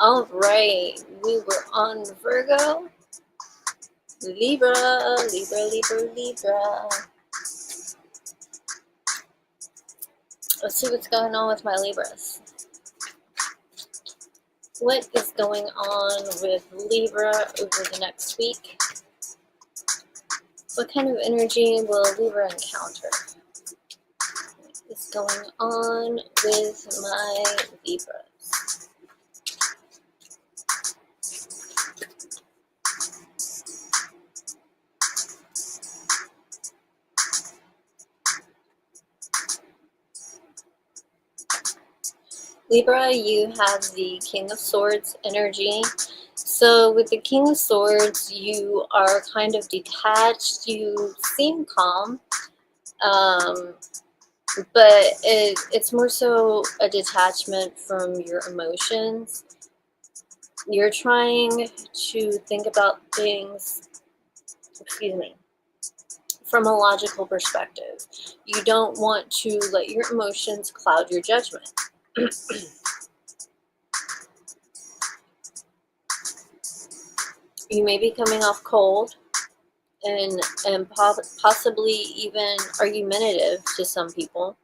All right, we were on Virgo, Libra, Libra, Libra, Libra. Let's see what's going on with my Libras. What is going on with Libra over the next week? What kind of energy will Libra encounter? What is going on with my Libras? Libra, you have the King of Swords energy. So with the King of Swords, you are kind of detached. You seem calm, but it's more so a detachment from your emotions. You're trying to think about things, excuse me, from a logical perspective. You don't want to let your emotions cloud your judgment. You may be coming off cold and possibly even argumentative to some people,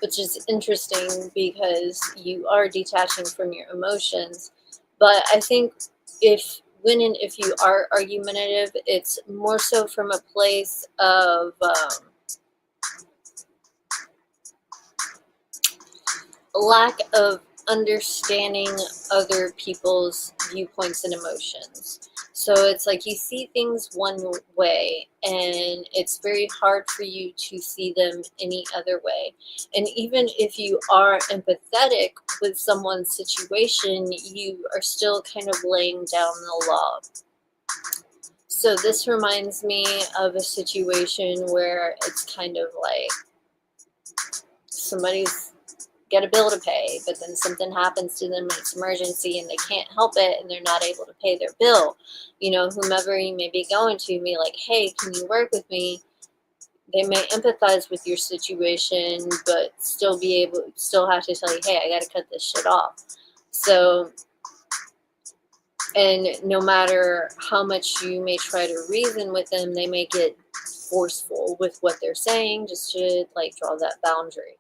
which is interesting because you are detaching from your emotions. But I think when and if you are argumentative, it's more so from a place of lack of understanding other people's viewpoints and emotions. So it's like you see things one way and it's very hard for you to see them any other way. And even if you are empathetic with someone's situation, you are still kind of laying down the law. So this reminds me of a situation where it's kind of like somebody's got a bill to pay, but then something happens to them and it's emergency and they can't help it and they're not able to pay their bill. You know, whomever you may be going to, be like, hey, can you work with me? They may empathize with your situation, but still have to tell you, hey, I got to cut this shit off. So, and no matter how much you may try to reason with them, they may get forceful with what they're saying just to like draw that boundary.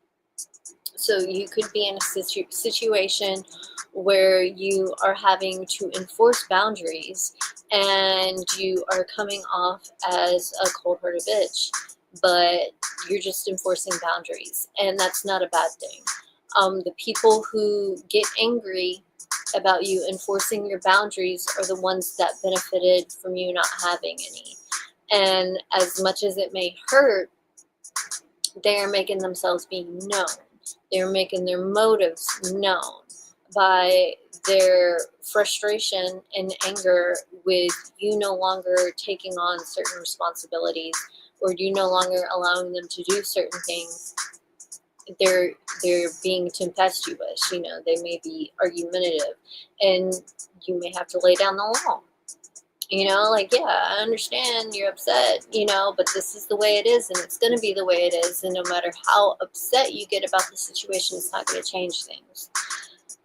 So you could be in a situation where you are having to enforce boundaries and you are coming off as a cold-hearted bitch, but you're just enforcing boundaries, and that's not a bad thing. The people who get angry about you enforcing your boundaries are the ones that benefited from you not having any. And as much as it may hurt, they are making themselves be known. They're making their motives known by their frustration and anger with you no longer taking on certain responsibilities or you no longer allowing them to do certain things. They're being tempestuous, you know, they may be argumentative and you may have to lay down the law. You know, like, yeah, I understand you're upset, you know, but this is the way it is and it's going to be the way it is. And no matter how upset you get about the situation, it's not going to change things.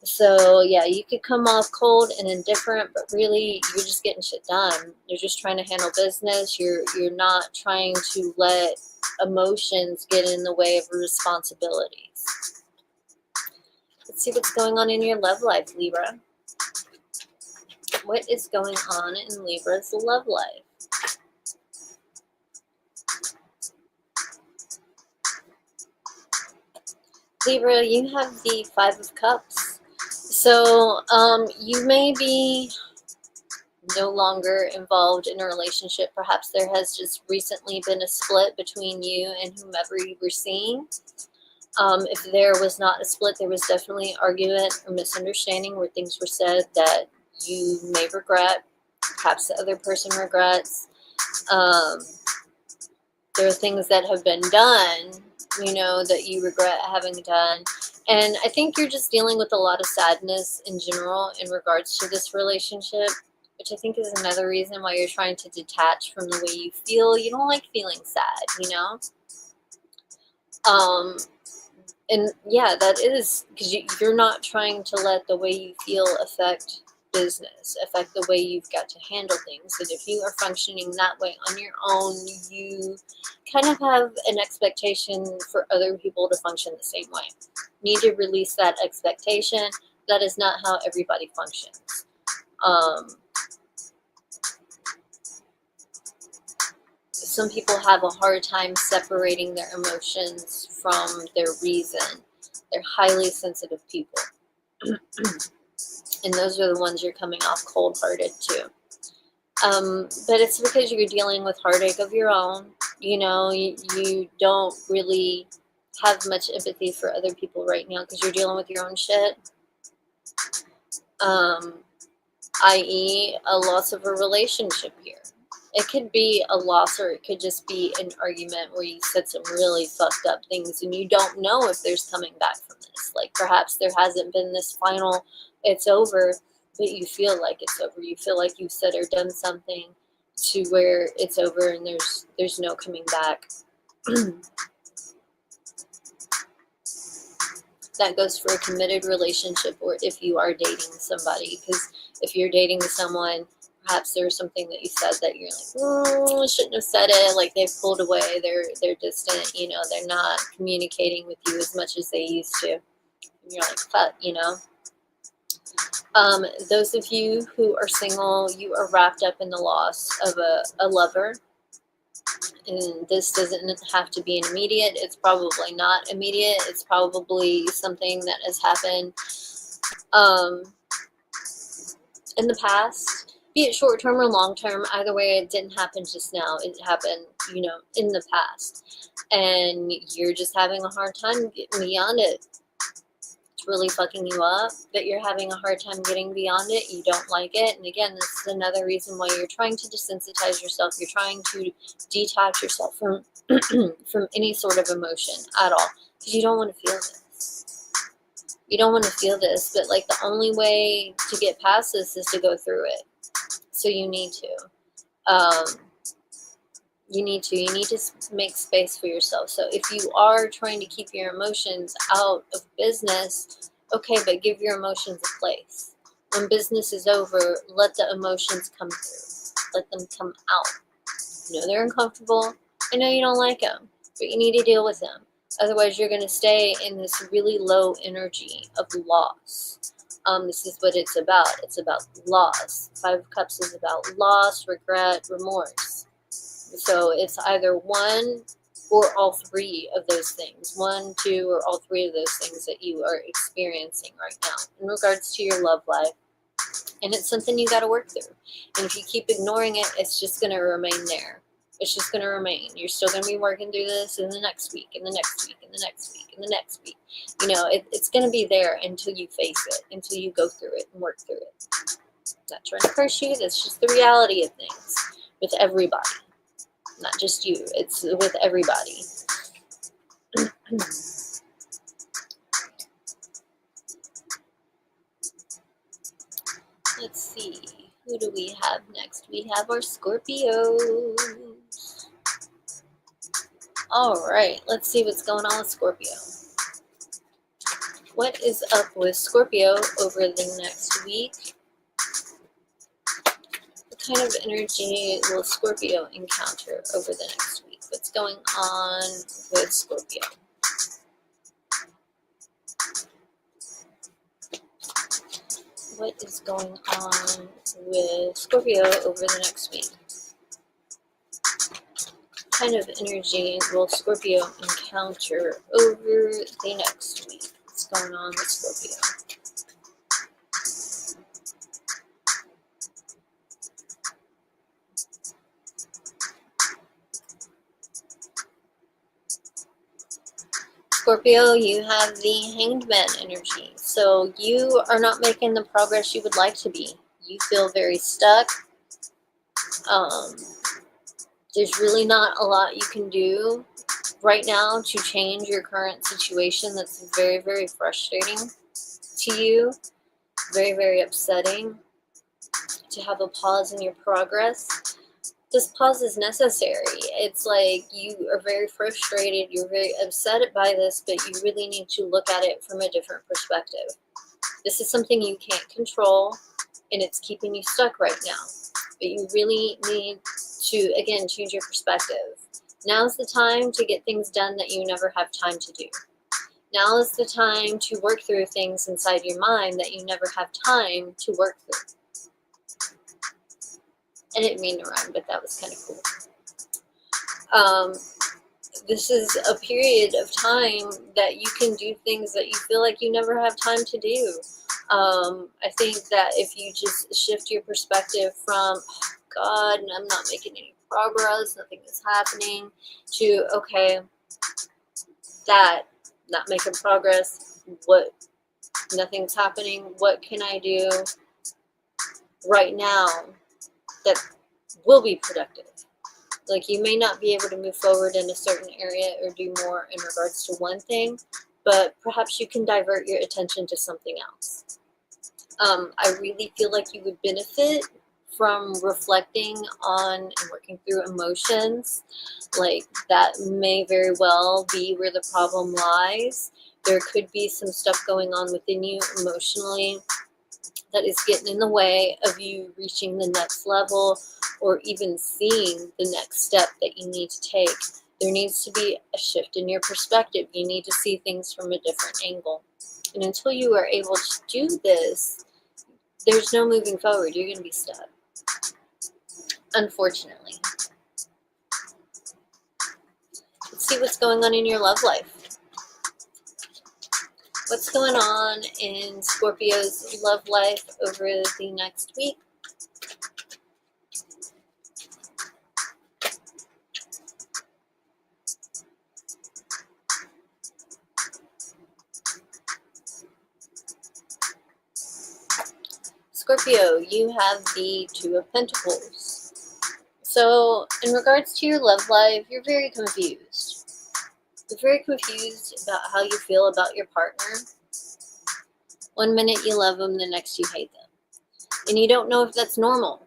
So, yeah, you could come off cold and indifferent, but really you're just getting shit done. You're just trying to handle business. You're not trying to let emotions get in the way of responsibilities. Let's see what's going on in your love life, Libra. What is going on in Libra's love life? Libra, you have the Five of Cups. So you may be no longer involved in a relationship. Perhaps there has just recently been a split between you and whomever you were seeing. If there was not a split, there was definitely argument or misunderstanding where things were said that you may regret. Perhaps the other person regrets. There are things that have been done, you know, that you regret having done. And I think you're just dealing with a lot of sadness in general in regards to this relationship, which I think is another reason why you're trying to detach from the way you feel. You don't like feeling sad, you know? And yeah, that is because you're not trying to let the way you feel affect business, affect the way you've got to handle things. And if you are functioning that way on your own, you kind of have an expectation for other people to function the same way. You need to release that expectation. That is not how everybody functions. Some people have a hard time separating their emotions from their reason. They're highly sensitive people. And those are the ones you're coming off cold-hearted to. But it's because you're dealing with heartache of your own. You know, you don't really have much empathy for other people right now because you're dealing with your own shit. I.e. a loss of a relationship here. It could be a loss, or it could just be an argument where you said some really fucked up things and you don't know if there's coming back from this. Like perhaps there hasn't been this final, it's over, but you feel like it's over. You feel like you've said or done something to where it's over and there's no coming back. That goes for a committed relationship, or if you are dating somebody. Because if you're dating someone, perhaps there's something that you said that you're like, I shouldn't have said it. Like they've pulled away, they're distant, you know, they're not communicating with you as much as they used to. And you're like, fuck, you know. Those of you who are single, you are wrapped up in the loss of a lover. And this doesn't have to be an immediate. It's probably not immediate. It's probably something that has happened in the past, be it short term or long term. Either way, it didn't happen just now. It happened, you know, in the past. And you're just having a hard time getting beyond it. It's really fucking you up, but you're having a hard time getting beyond it. You don't like it. And again, this is another reason why you're trying to desensitize yourself. You're trying to detach yourself from from any sort of emotion at all, because you don't want to feel this. You don't want to feel this, but like the only way to get past this is to go through it. So you need to. You need to make space for yourself. So if you are trying to keep your emotions out of business, okay, but give your emotions a place. When business is over, let the emotions come through. Let them come out. You know they're uncomfortable. I know you don't like them, but you need to deal with them. Otherwise, you're going to stay in this really low energy of loss. This is what it's about. It's about loss. Five of Cups is about loss, regret, remorse. So it's either one or all three of those things. One, two, or all three of those things that you are experiencing right now in regards to your love life. And it's something you got to work through. And if you keep ignoring it, it's just going to remain there. It's just going to remain. You're still going to be working through this in the next week, in the next week, in the next week, in the next week. You know, it's going to be there until you face it, until you go through it and work through it. Not trying to curse you. That's just the reality of things with everybody. Not just you, it's with everybody. Let's see, who do we have next? We have our Scorpios. All right, let's see what's going on with Scorpio. What is up with Scorpio over the next week? What kind of energy will Scorpio encounter over the next week? What's going on with Scorpio? What is going on with Scorpio over the next week? What kind of energy will Scorpio encounter over the next week? What's going on with Scorpio? Scorpio, you have the Hanged Man energy. So you are not making the progress you would like to be. You feel very stuck. There's really not a lot you can do right now to change your current situation. That's very, very frustrating to you. Very, very upsetting to have a pause in your progress. this pause is necessary. It's like you are very frustrated, you're very upset by this, but you really need to look at it from a different perspective. This is something you can't control, and it's keeping you stuck right now. But you really need to, again, change your perspective. Now's the time to get things done that you never have time to do. Now is the time to work through things inside your mind that you never have time to work through. I didn't mean to rhyme, but that was kind of cool. This is a period of time that you can do things that you feel like you never have time to do. I think that if you just shift your perspective from, oh, God, I'm not making any progress, nothing is happening, to, okay, that, not making progress, what, nothing's happening, what can I do right now that will be productive? Like, you may not be able to move forward in a certain area or do more in regards to one thing, but perhaps you can divert your attention to something else. I really feel like you would benefit from reflecting on and working through emotions. Like, that may very well be where the problem lies. There could be some stuff going on within you emotionally that is getting in the way of you reaching the next level or even seeing the next step that you need to take. There needs to be a shift in your perspective. You need to see things from a different angle. And until you are able to do this, there's no moving forward. You're going to be stuck, unfortunately. Let's see what's going on in your love life. What's going on in Scorpio's love life over the next week? Scorpio, you have the Two of Pentacles. So, in regards to your love life, you're very confused. You're very confused about how you feel about your partner. One minute you love them, the next you hate them. And you don't know if that's normal.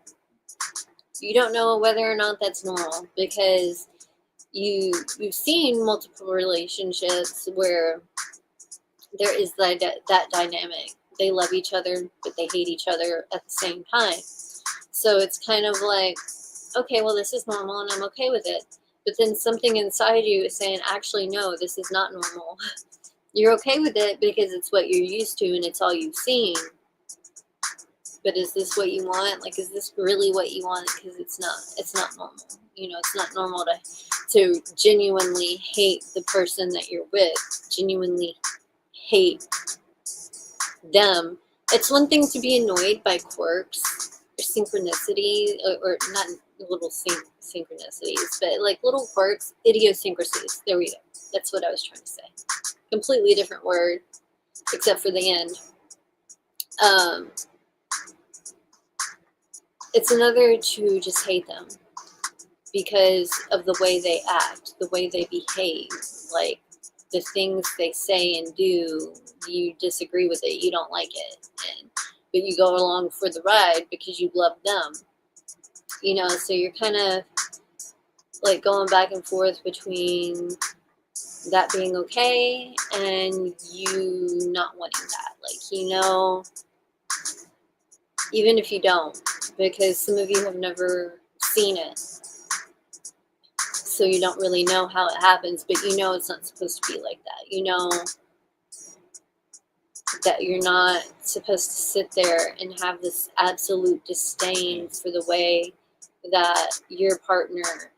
You don't know whether or not that's normal, because you've seen multiple relationships where there is that dynamic. They love each other, but they hate each other at the same time. So it's kind of like, okay, well, this is normal and I'm okay with it. But then something inside you is saying, actually, no, this is not normal. You're okay with it because it's what you're used to and it's all you've seen. But is this what you want? Like, is this really what you want? Because it's not normal. You know, it's not normal to genuinely hate the person that you're with, genuinely hate them. It's one thing to be annoyed by quirks or synchronicity, or not little synchronicities, but like little quirks, idiosyncrasies. There we go. That's what I was trying to say. Completely different word, except for the end. It's another to just hate them because of the way they act, the way they behave, like the things they say and do. You disagree with it, you don't like it, but you go along for the ride because you love them. You know, so you're kind of like going back and forth between that being okay and you not wanting that. Like, you know, even if you don't, because some of you have never seen it, so you don't really know how it happens, but you know it's not supposed to be like that. You know that you're not supposed to sit there and have this absolute disdain for the way that your partner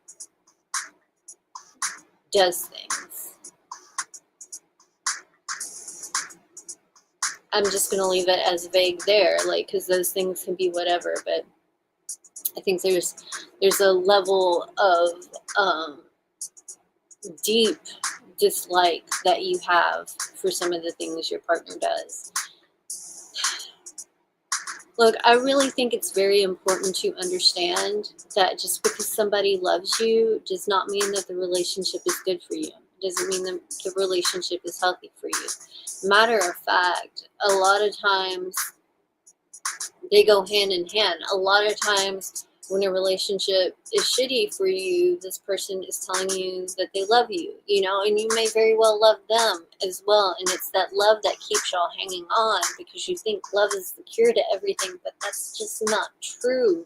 does things. I'm just going to leave it as vague there, like, because those things can be whatever, but I think there's a level of deep dislike that you have for some of the things your partner does. Look, I really think it's very important to understand that just because somebody loves you does not mean that the relationship is good for you. It doesn't mean that the relationship is healthy for you. Matter of fact, a lot of times they go hand in hand. A lot of times When a relationship is shitty for you, this person is telling you that they love you, you know, and you may very well love them as well. And it's that love that keeps y'all hanging on because you think love is the cure to everything, but that's just not true.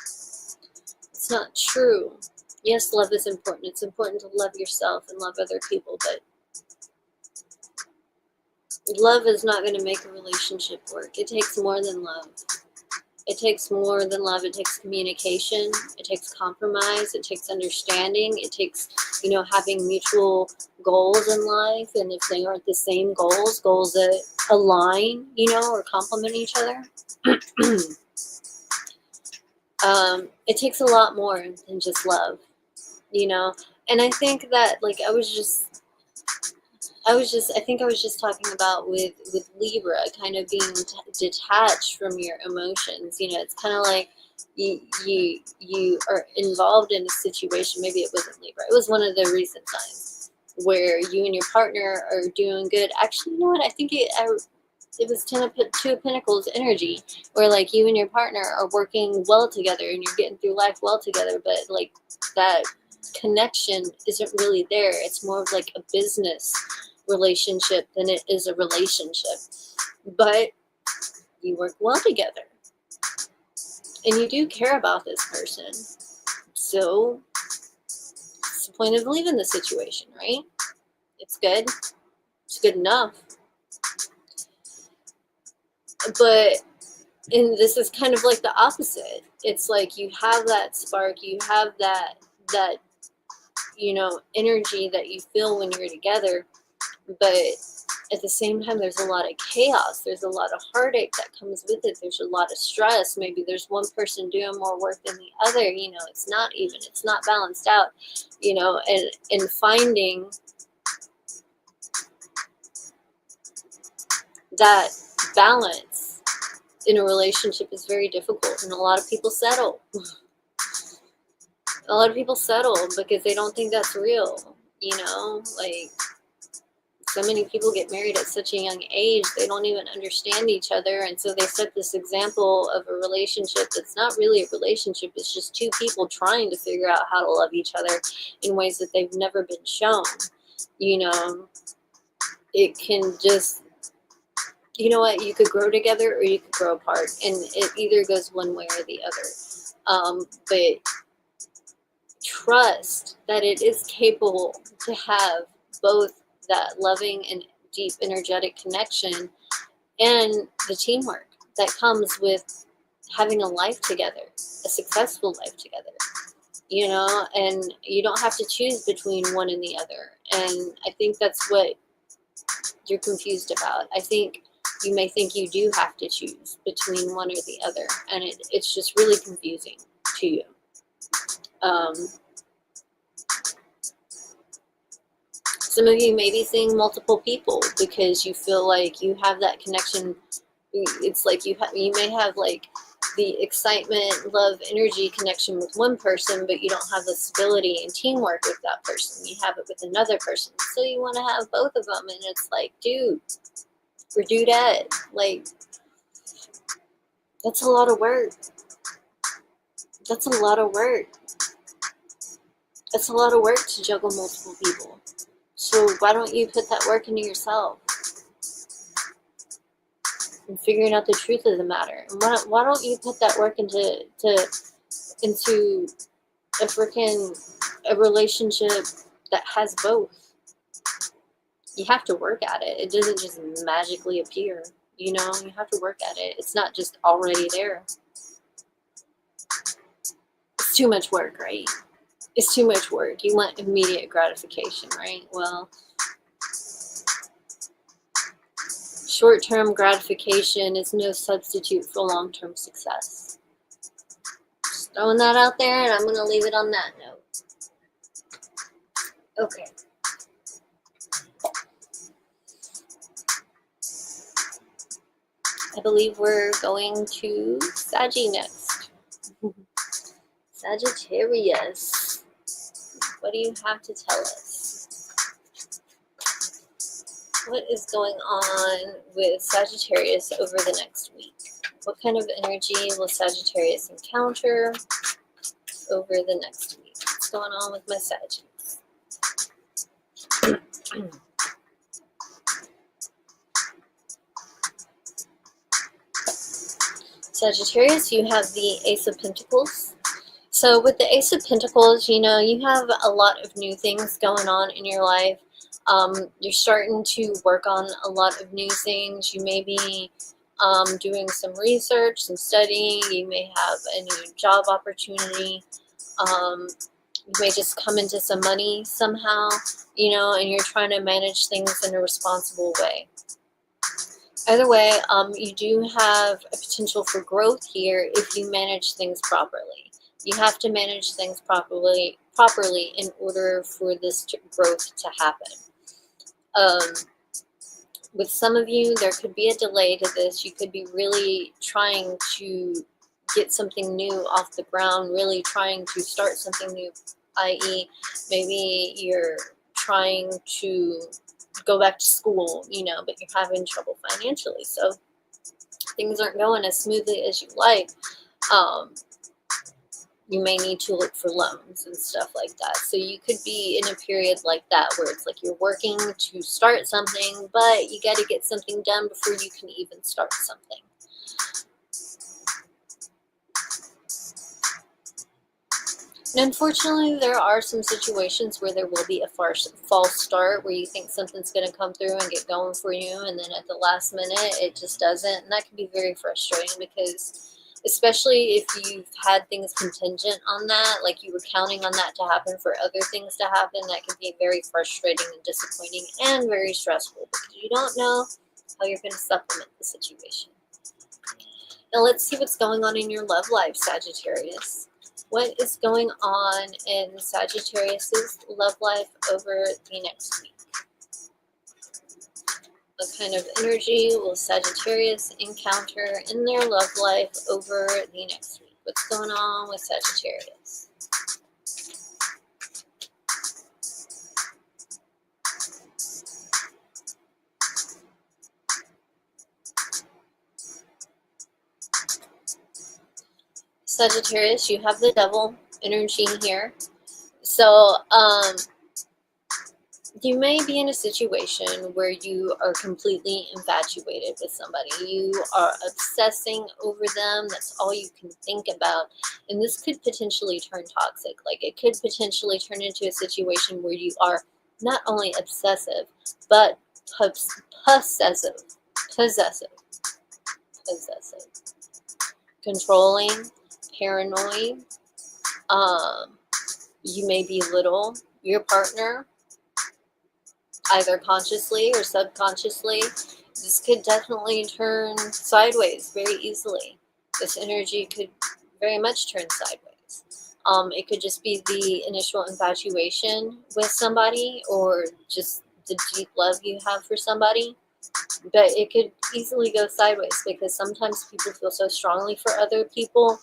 It's not true. Yes, love is important. It's important to love yourself and love other people, but love is not going to make a relationship work. It takes more than love. It takes more than love. It takes communication. It takes compromise. It takes understanding. It takes, you know, having mutual goals in life. And if they aren't the same goals, goals that align, you know, or complement each other. It takes a lot more than just love, you know. And I think that, like, I think I was just talking about with Libra, kind of being detached from your emotions. You know, it's kind of like you are involved in a situation. Maybe it wasn't Libra. It was one of the recent signs where you and your partner are doing good. Actually, you know what? I think it was Two of Pentacles energy, where like you and your partner are working well together and you're getting through life well together, but like that connection isn't really there. It's more of like a business relationship than it is a relationship. But you work well together and you do care about this person. So what's the point of leaving the situation, right? It's good. It's good enough. But and this is kind of like the opposite. It's like you have that spark, you have that you know, energy that you feel when you're together, but at the same time there's a lot of chaos, there's a lot of heartache that comes with it, there's a lot of stress. Maybe there's one person doing more work than the other, you know, it's not even, it's not balanced out, you know, and finding that balance in a relationship is very difficult, and a lot of people settle. A lot of people settle because they don't think that's real, you know, like so many people get married at such a young age, they don't even understand each other, and so they set this example of a relationship that's not really a relationship. It's just two people trying to figure out how to love each other in ways that they've never been shown, you know. It can just, you know what, you could grow together or you could grow apart, and it either goes one way or the other. But trust that it is capable to have both that loving and deep energetic connection and the teamwork that comes with having a life together, a successful life together, you know, and you don't have to choose between one and the other. And I think that's what you're confused about. I think you may think you do have to choose between one or the other, and it's just really confusing to you. Some of you may be seeing multiple people because you feel like you have that connection. It's like you may have like the excitement, love, energy connection with one person, but you don't have the stability and teamwork with that person. You have it with another person. So you want to have both of them, and it's like, dude, or dudette, like, that's a lot of work. That's a lot of work. It's a lot of work to juggle multiple people. So why don't you put that work into yourself and figuring out the truth of the matter? And why don't you put that work into a relationship that has both? You have to work at it. It doesn't just magically appear. You know, you have to work at it. It's not just already there. It's too much work, right? It's too much work. You want immediate gratification, right? Well, short-term gratification is no substitute for long-term success. Just throwing that out there, and I'm going to leave it on that note. Okay. I believe we're going to Saggy next. Sagittarius. What do you have to tell us? What is going on with Sagittarius over the next week? What kind of energy will Sagittarius encounter? over the next week? What's going on with my Sagittarius? Sagittarius, you have the Ace of Pentacles. So with the Ace of Pentacles, you know, you have a lot of new things going on in your life. You're starting to work on a lot of new things. You may be doing some research, some studying. You may have a new job opportunity. You may just come into some money somehow, you know, and you're trying to manage things in a responsible way. Either way, you do have a potential for growth here if you manage things properly. You have to manage things properly in order for this growth to happen. With some of you, there could be a delay to this. You could be really trying to get something new off the ground, really trying to start something new, i.e. maybe you're trying to go back to school, you know, but you're having trouble financially. So things aren't going as smoothly as you like. You may need to look for loans and stuff like that. So you could be in a period like that where it's like you're working to start something, but you got to get something done before you can even start something. And unfortunately, there are some situations where there will be a false start, where you think something's going to come through and get going for you, and then at the last minute, it just doesn't. And that can be very frustrating because, especially if you've had things contingent on that, like you were counting on that to happen for other things to happen, that can be very frustrating and disappointing and very stressful because you don't know how you're going to supplement the situation. Now let's see what's going on in your love life, Sagittarius. What is going on in Sagittarius's love life over the next week? What kind of energy will Sagittarius encounter in their love life over the next week? What's going on with Sagittarius? Sagittarius, you have the Devil energy here. So, you may be in a situation where you are completely infatuated with somebody. You are obsessing over them. That's all you can think about. And this could potentially turn toxic. Like, it could potentially turn into a situation where you are not only obsessive, but possessive, controlling, paranoid. You may belittle your partner, either consciously or subconsciously. This could definitely turn sideways very easily. This energy could very much turn sideways. It could just be the initial infatuation with somebody, or just the deep love you have for somebody. But it could easily go sideways because sometimes people feel so strongly for other people,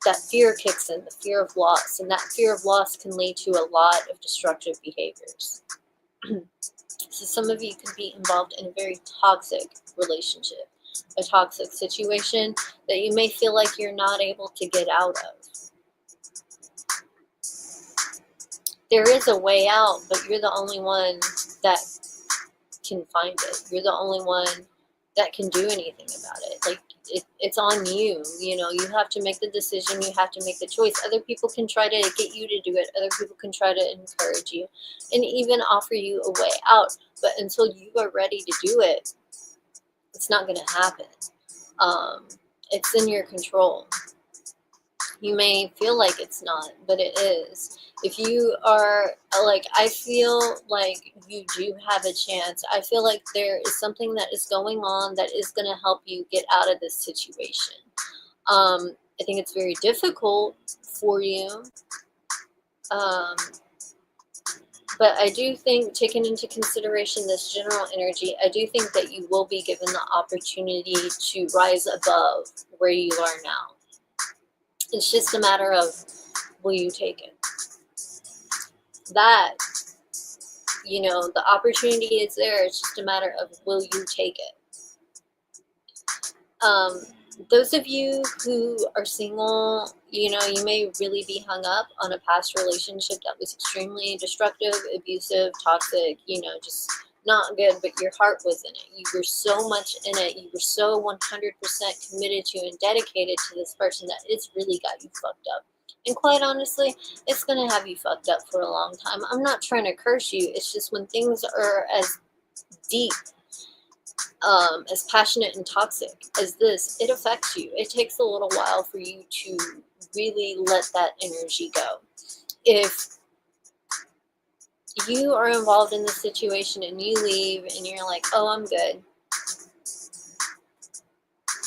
that fear kicks in, the fear of loss. And that fear of loss can lead to a lot of destructive behaviors. So some of you could be involved in a very toxic relationship, a toxic situation that you may feel like you're not able to get out of. There is a way out, but you're the only one that can find it. You're the only one that can do anything about it. Like, it's on you. You know, you have to make the decision. You have to make the choice. Other people can try to get you to do it. Other people can try to encourage you and even offer you a way out. But until you are ready to do it, it's not going to happen. It's in your control. You may feel like it's not, but it is. If you are, like, I feel like you do have a chance. I feel like there is something that is going on that is going to help you get out of this situation. I think it's very difficult for you. But I do think, taking into consideration this general energy, I do think that you will be given the opportunity to rise above where you are now. It's just a matter of, will you take it? That, you know, the opportunity is there. It's just a matter of, will you take it? Those of you who are single, you know, you may really be hung up on a past relationship that was extremely destructive, abusive, toxic, you know, just not good, but your heart was in it. You were so much in it. You were so 100% committed to and dedicated to this person that it's really got you fucked up. And quite honestly, it's going to have you fucked up for a long time. I'm not trying to curse you. It's just when things are as deep, as passionate and toxic as this, it affects you. It takes a little while for you to really let that energy go. If you are involved in the situation and you leave and you're like, oh, I'm good,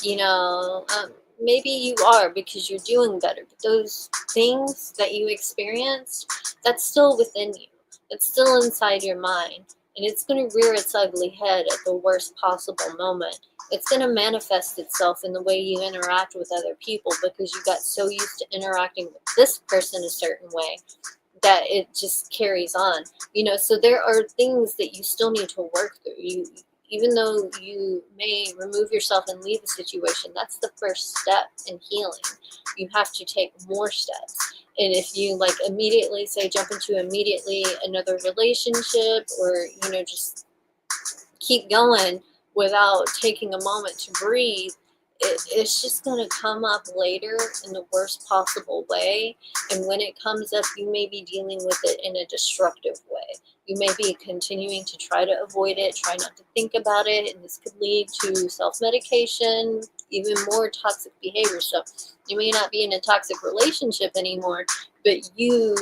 you know, maybe you are because you're doing better, but those things that you experienced, that's still within you. It's still inside your mind. And it's going to rear its ugly head at the worst possible moment. It's going to manifest itself in the way you interact with other people because you got so used to interacting with this person a certain way that it just carries on. You know, so there are things that you still need to work through. Even though you may remove yourself and leave the situation, that's the first step in healing. You have to take more steps. And if you like immediately say jump into immediately another relationship, or you know, just keep going without taking a moment to breathe, it's just going to come up later in the worst possible way. And when it comes up, you may be dealing with it in a destructive way. You may be continuing to try to avoid it, try not to think about it, and this could lead to self-medication, even more toxic behavior. So you may not be in a toxic relationship anymore, but you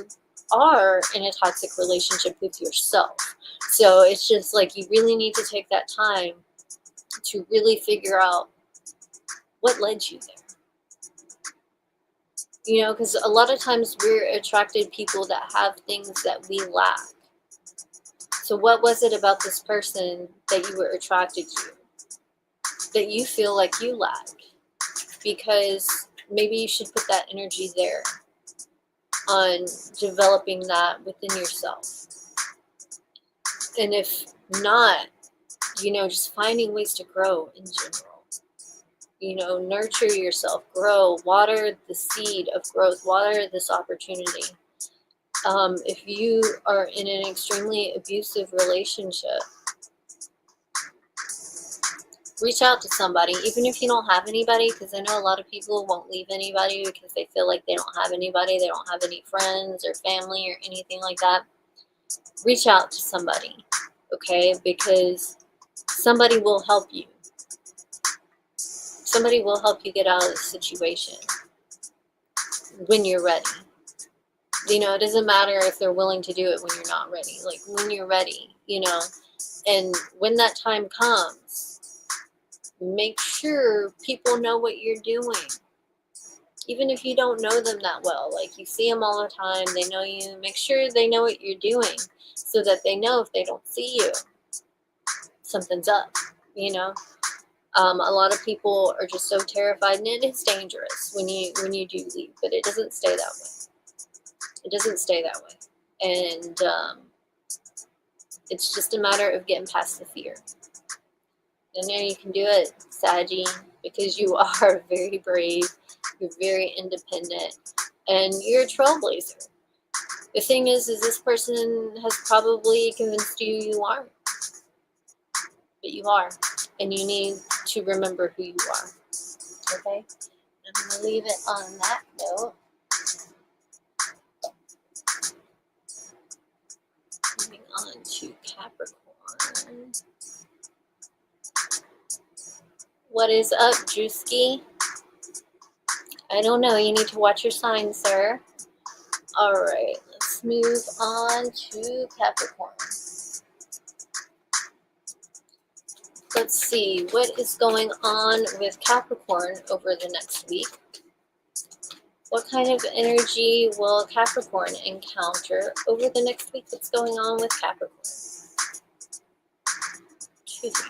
are in a toxic relationship with yourself. So it's just like you really need to take that time to really figure out what led you there. You know, because a lot of times we're attracted people that have things that we lack. So what was it about this person that you were attracted to that you feel like you lack? Because maybe you should put that energy there on developing that within yourself. And if not, you know, just finding ways to grow in general. You know, nurture yourself, grow, water the seed of growth, water this opportunity. If you are in an extremely abusive relationship, reach out to somebody, even if you don't have anybody, because I know a lot of people won't leave anybody because they feel like they don't have anybody, they don't have any friends or family or anything like that. Reach out to somebody, okay? Because somebody will help you. Somebody will help you get out of the situation when you're ready. You know, it doesn't matter if they're willing to do it when you're not ready. Like, when you're ready, you know. And when that time comes, make sure people know what you're doing. Even if you don't know them that well. Like, you see them all the time, they know you. Make sure they know what you're doing so that they know if they don't see you, something's up, you know. A lot of people are just so terrified, and it is dangerous when you do leave, but it doesn't stay that way. It doesn't stay that way. And it's just a matter of getting past the fear. And then you can do it, Saggy, because you are very brave, you're very independent, and you're a trailblazer. The thing is this person has probably convinced you you aren't. But you are. And you need to remember who you are. Okay? I'm going to leave it on that note. Moving on to Capricorn. What is up, Drewski? I don't know. You need to watch your signs, sir. Alright, let's move on to Capricorn. Let's see. What is going on with Capricorn over the next week? What kind of energy will Capricorn encounter over the next week? What's going on with Capricorn? Excuse me.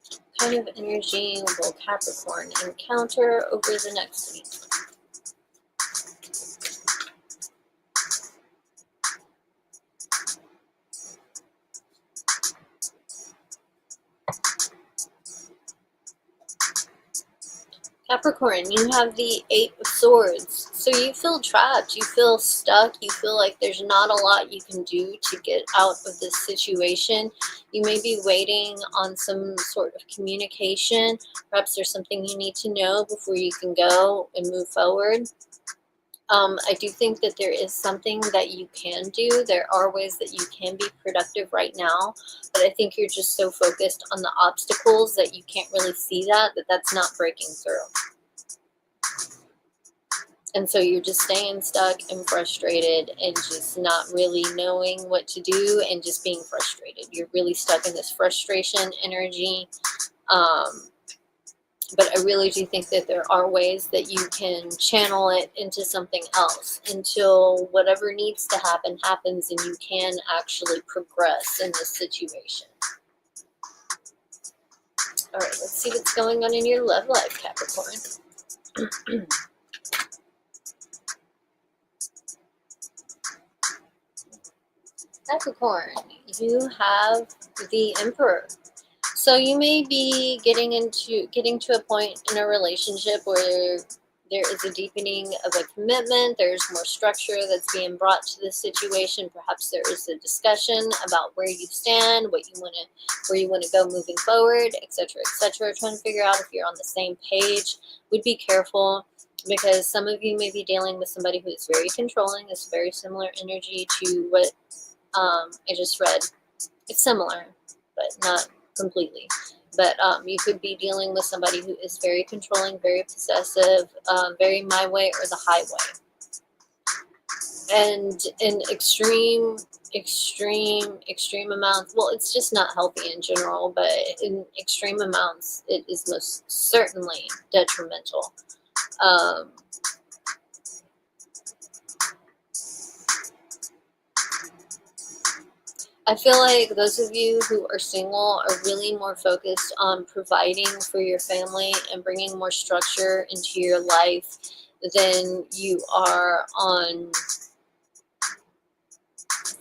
What kind of energy will Capricorn encounter over the next week? Capricorn, you have the Eight of Swords. So you feel trapped, you feel stuck, you feel like there's not a lot you can do to get out of this situation. You may be waiting on some sort of communication. Perhaps there's something you need to know before you can go and move forward. I do think that there is something that you can do. There are ways that you can be productive right now, but I think you're just so focused on the obstacles that you can't really see that that's not breaking through. And so you're just staying stuck and frustrated and just not really knowing what to do and just being frustrated. You're really stuck in this frustration energy. But I really do think that there are ways that you can channel it into something else until whatever needs to happen happens and you can actually progress in this situation. All right, let's see what's going on in your love life, Capricorn. Capricorn, you have the Emperor. So you may be getting to a point in a relationship where there is a deepening of a commitment. There's more structure that's being brought to this situation. Perhaps there is a discussion about where you stand, where you want to go moving forward, etc., etc. Trying to figure out if you're on the same page. Would be careful because some of you may be dealing with somebody who is very controlling. It's very similar energy to what I just read. It's similar, but not completely. But you could be dealing with somebody who is very controlling, very possessive, very my way or the highway. And in extreme amounts, well, it's just not healthy in general, but in extreme amounts, it is most certainly detrimental. I feel like those of you who are single are really more focused on providing for your family and bringing more structure into your life than you are on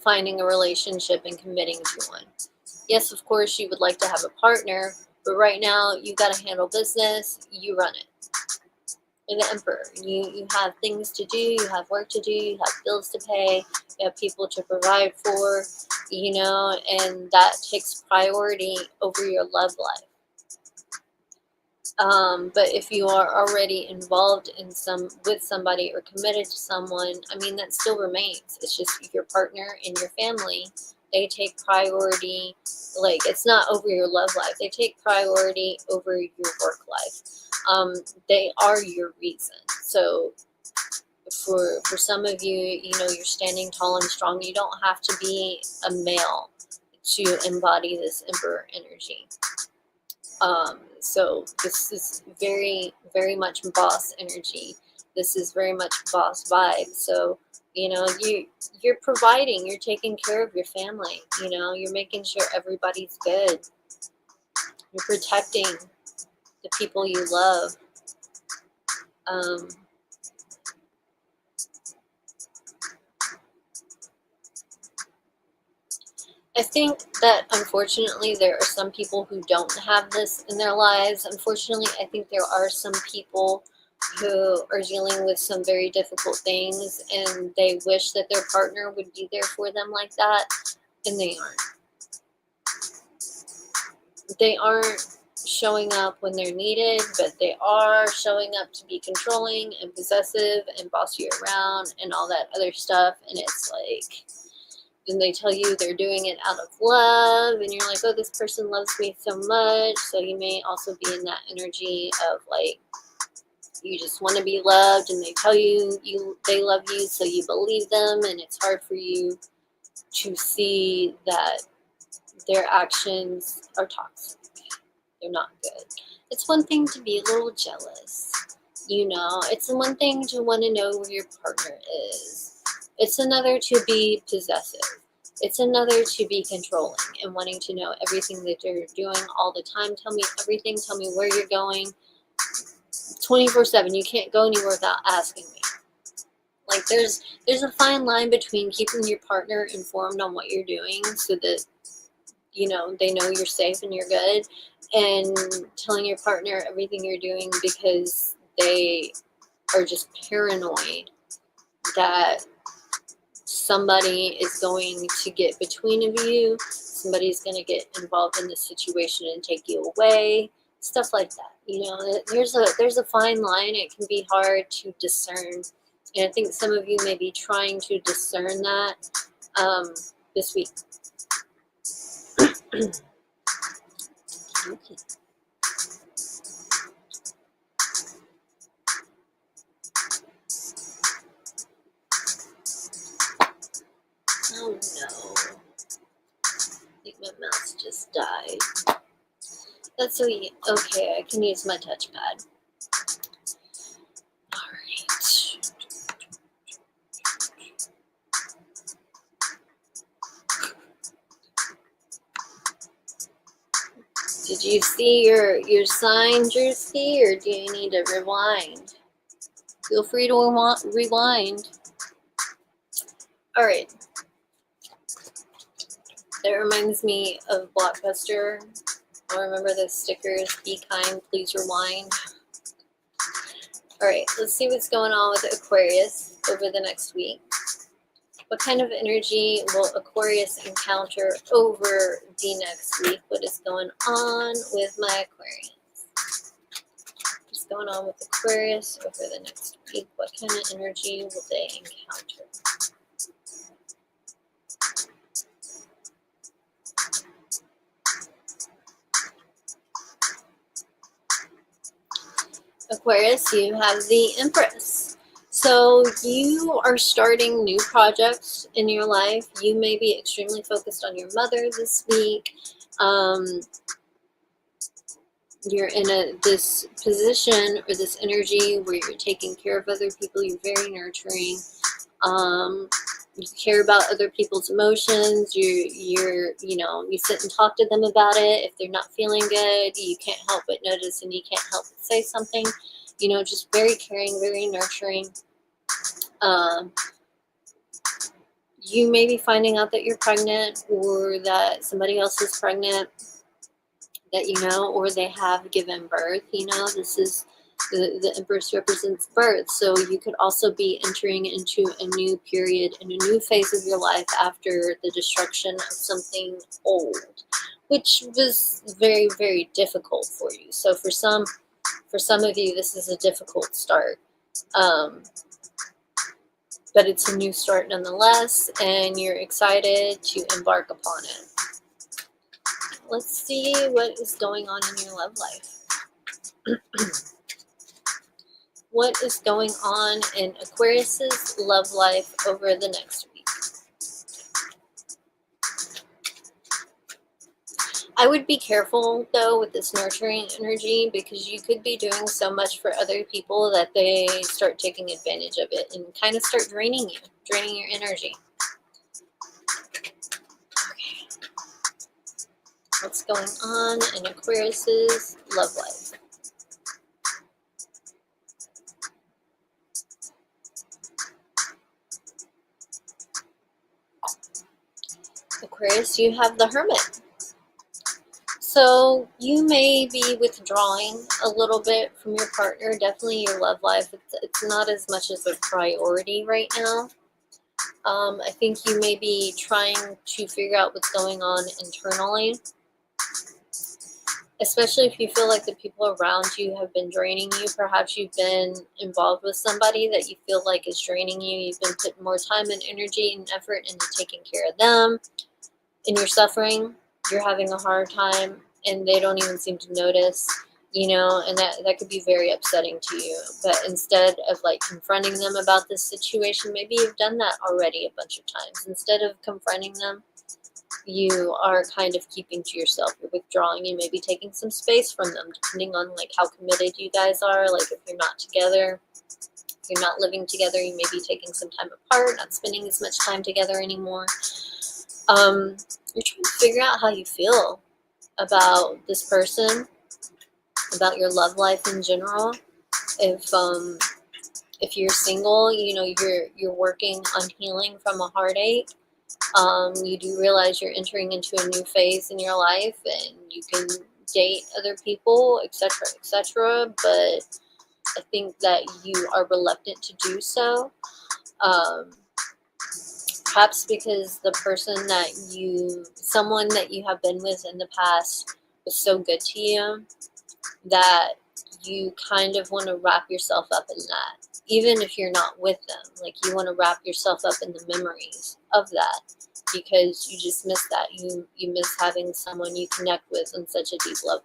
finding a relationship and committing to one. Yes, of course, you would like to have a partner, but right now you got to handle business, you run it. You're the Emperor. You have things to do, you have work to do, you have bills to pay, you have people to provide for, and that takes priority over your love life. But if you are already involved with somebody or committed to someone, I mean, that still remains. It's just your partner and your family, they take priority. Like, it's not over your love life. They take priority over your work life. They are your reason. So for some of you, you're standing tall and strong. You don't have to be a male to embody this Emperor energy. So this is very, very much boss energy. This is very much boss vibe. So, you're providing, you're taking care of your family, you're making sure everybody's good. You're protecting the people you love. I think that unfortunately there are some people who don't have this in their lives. Unfortunately, I think there are some people who are dealing with some very difficult things and they wish that their partner would be there for them like that, and they aren't. They aren't showing up when they're needed, but they are showing up to be controlling and possessive and boss you around and all that other stuff, and it's like, then they tell you they're doing it out of love, and you're like, oh, this person loves me so much. So you may also be in that energy of like, you just want to be loved, and they tell you they love you, so you believe them, and it's hard for you to see that their actions are toxic. They're not good. It's one thing to be a little jealous, it's one thing to want to know where your partner is. It's another to be possessive. It's another to be controlling and wanting to know everything that they're doing all the time. Tell me everything. Tell me where you're going. 24/7. You can't go anywhere without asking me. Like, there's a fine line between keeping your partner informed on what you're doing so that, they know you're safe and you're good, and telling your partner everything you're doing because they are just paranoid that somebody is going to get between of you, somebody's going to get involved in the situation and take you away, stuff like that. You know, there's a fine line. It can be hard to discern, and I think some of you may be trying to discern that this week. Okay. Oh no. I think my mouse just died. That's sweet. Okay, I can use my touchpad. Alright. Did you see your sign, Drewski, or do you need to rewind? Feel free to rewind. Alright. That reminds me of Blockbuster. I remember those stickers. Be kind, please rewind. Alright, let's see what's going on with Aquarius over the next week. What kind of energy will Aquarius encounter over the next week? What is going on with my Aquarius? What's going on with Aquarius over the next week? What kind of energy will they encounter? Aquarius, you have the Empress. So you are starting new projects in your life. You may be extremely focused on your mother this week. You're in this position or this energy where you're taking care of other people. You're very nurturing. You care about other people's emotions. You sit and talk to them about it. If they're not feeling good, you can't help but notice and you can't help but say something. You know, just very caring, very nurturing. You may be finding out that you're pregnant or that somebody else is pregnant that you know, or they have given birth. You know, this is the Empress represents birth, so you could also be entering into a new period and a new phase of your life after the destruction of something old, which was very, very difficult for you. So for some of you, this is a difficult start, but it's a new start nonetheless, and you're excited to embark upon it. Let's see what is going on in your love life. What is going on in Aquarius's love life over the next week? I would be careful, though, with this nurturing energy because you could be doing so much for other people that they start taking advantage of it and kind of start draining your energy. Okay. What's going on in Aquarius's love life? Aquarius, you have the Hermit. So you may be withdrawing a little bit from your partner. Definitely your love life. It's not as much as a priority right now. I think you may be trying to figure out what's going on internally. Especially if you feel like the people around you have been draining you. Perhaps you've been involved with somebody that you feel like is draining you. You've been putting more time and energy and effort into taking care of them. And you're suffering. You're having a hard time. And they don't even seem to notice. You know, and that could be very upsetting to you. But instead of like confronting them about this situation, maybe you've done that already a bunch of times. Instead of confronting them, you are kind of keeping to yourself. You're withdrawing. You may be taking some space from them, depending on like how committed you guys are. Like if you're not together, if you're not living together, you may be taking some time apart, not spending as much time together anymore. You're trying to figure out how you feel about this person, about your love life in general. If you're single, you know, you're working on healing from a heartache. You do realize you're entering into a new phase in your life, and you can date other people, etc., etc., but I think that you are reluctant to do so. Perhaps because the person that someone that you have been with in the past was so good to you that you kind of want to wrap yourself up in that. Even if you're not with them, like you want to wrap yourself up in the memories of that because you just miss that. You miss having someone you connect with on such a deep level.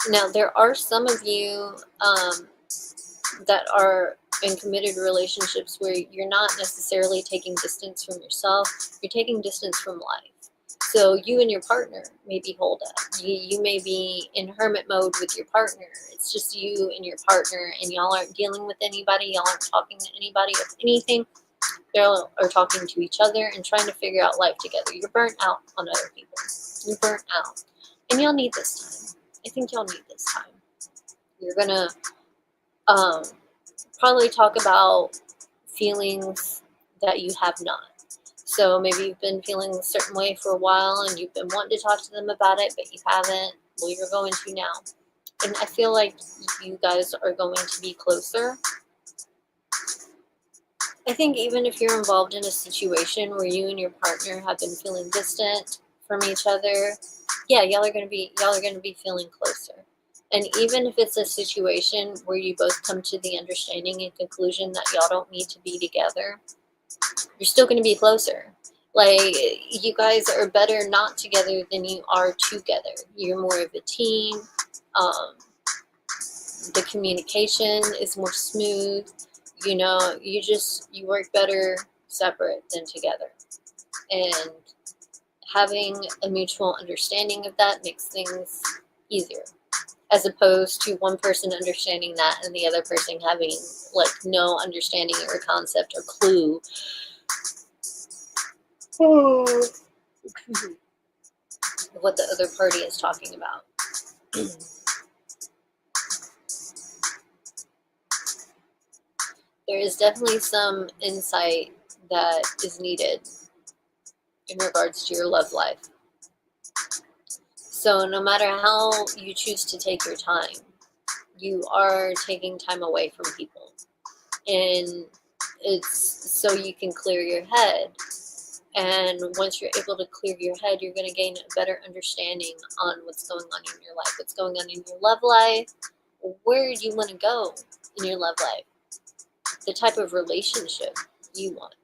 Now, there are some of you that are in committed relationships where you're not necessarily taking distance from yourself, you're taking distance from life. So you and your partner may be holed up. You may be in hermit mode with your partner. It's just you and your partner, and y'all aren't dealing with anybody. Y'all aren't talking to anybody of anything. Y'all are talking to each other and trying to figure out life together. You're burnt out on other people. You're burnt out. And y'all need this time. I think y'all need this time. You're going to probably talk about feelings that you have not. So maybe you've been feeling a certain way for a while and you've been wanting to talk to them about it, but you haven't. Well, you're going to now. And I feel like you guys are going to be closer. I think even if you're involved in a situation where you and your partner have been feeling distant from each other, yeah, y'all are going to be feeling closer. And even if it's a situation where you both come to the understanding and conclusion that y'all don't need to be together, you're still going to be closer. Like, you guys are better not together than you are together. You're more of a team. The communication is more smooth. You know, you work better separate than together. And having a mutual understanding of that makes things easier, as opposed to one person understanding that and the other person having like no understanding or concept or clue what the other party is talking about. There is definitely some insight that is needed in regards to your love life. So no matter how you choose to take your time, you are taking time away from people. And it's so you can clear your head. And once you're able to clear your head, you're going to gain a better understanding on what's going on in your life, what's going on in your love life, where you want to go in your love life, the type of relationship you want.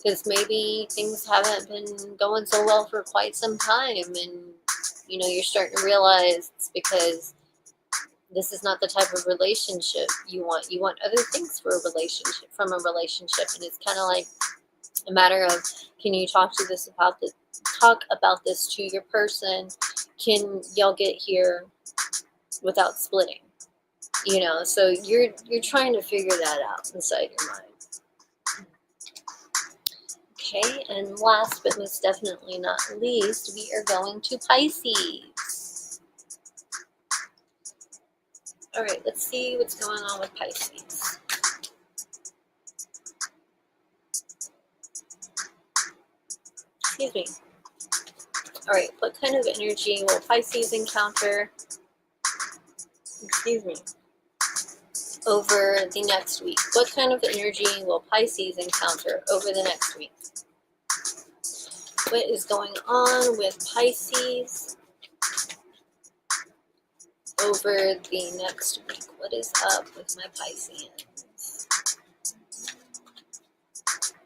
Because maybe things haven't been going so well for quite some time, and you know, you're starting to realize it's because this is not the type of relationship you want. You want other things from a relationship, and it's kind of like a matter of, can you talk about this to your person? Can y'all get here without splitting? You know, so you're trying to figure that out inside your mind. Okay, and last but most definitely not least, we are going to Pisces. All right, let's see what's going on with Pisces. Excuse me. All right, what kind of energy will Pisces encounter, over the next week? What kind of energy will Pisces encounter over the next week? What is going on with Pisces over the next week? What is up with my Pisceans?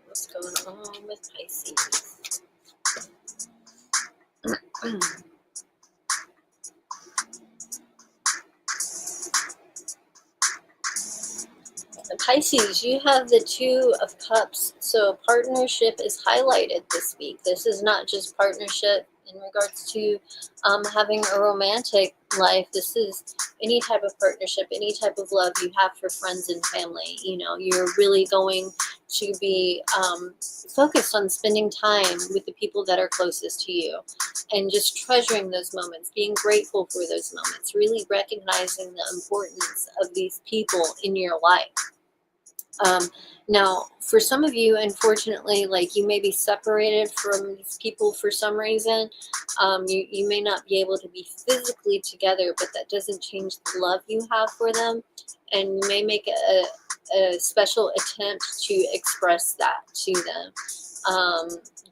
What's going on with Pisces? Pisces, you have the Two of Cups, so partnership is highlighted this week. This is not just partnership in regards to having a romantic life. This is any type of partnership, any type of love you have for friends and family. You know, you're really going to be focused on spending time with the people that are closest to you and just treasuring those moments, being grateful for those moments, really recognizing the importance of these people in your life. Now, for some of you, unfortunately, like you may be separated from these people for some reason. You may not be able to be physically together, but that doesn't change the love you have for them. And you may make a special attempt to express that to them.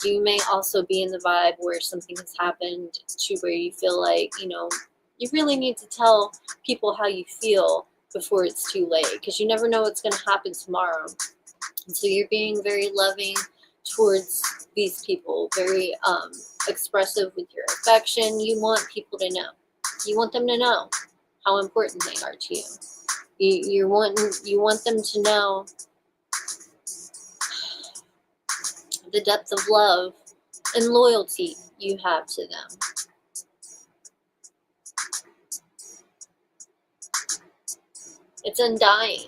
You may also be in the vibe where something has happened to where you feel like, you really need to tell people how you feel before it's too late, because you never know what's going to happen tomorrow. And so you're being very loving towards these people, very expressive with your affection. You want people to know. You want them to know how important they are to you. You want them to know the depth of love and loyalty you have to them. It's undying.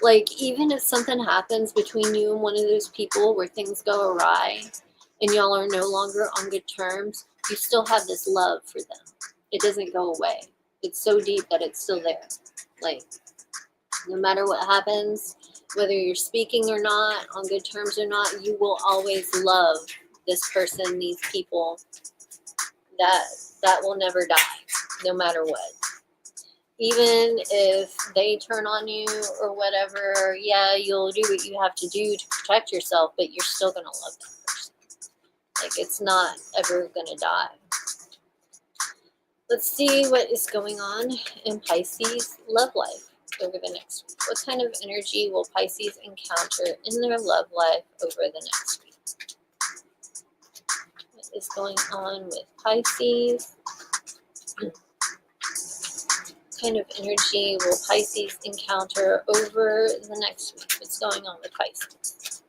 Like, even if something happens between you and one of those people where things go awry and y'all are no longer on good terms, you still have this love for them. It doesn't go away. It's so deep that it's still there. Like, no matter what happens, whether you're speaking or not, on good terms or not, you will always love this person, these people. That will never die, no matter what. Even if they turn on you or whatever, yeah, you'll do what you have to do to protect yourself, but you're still going to love that person. Like, it's not ever going to die. Let's see what is going on in Pisces' love life over the next week. What kind of energy will Pisces encounter in their love life over the next week? What is going on with Pisces? Kind of energy will Pisces encounter over the next week? What's going on with Pisces?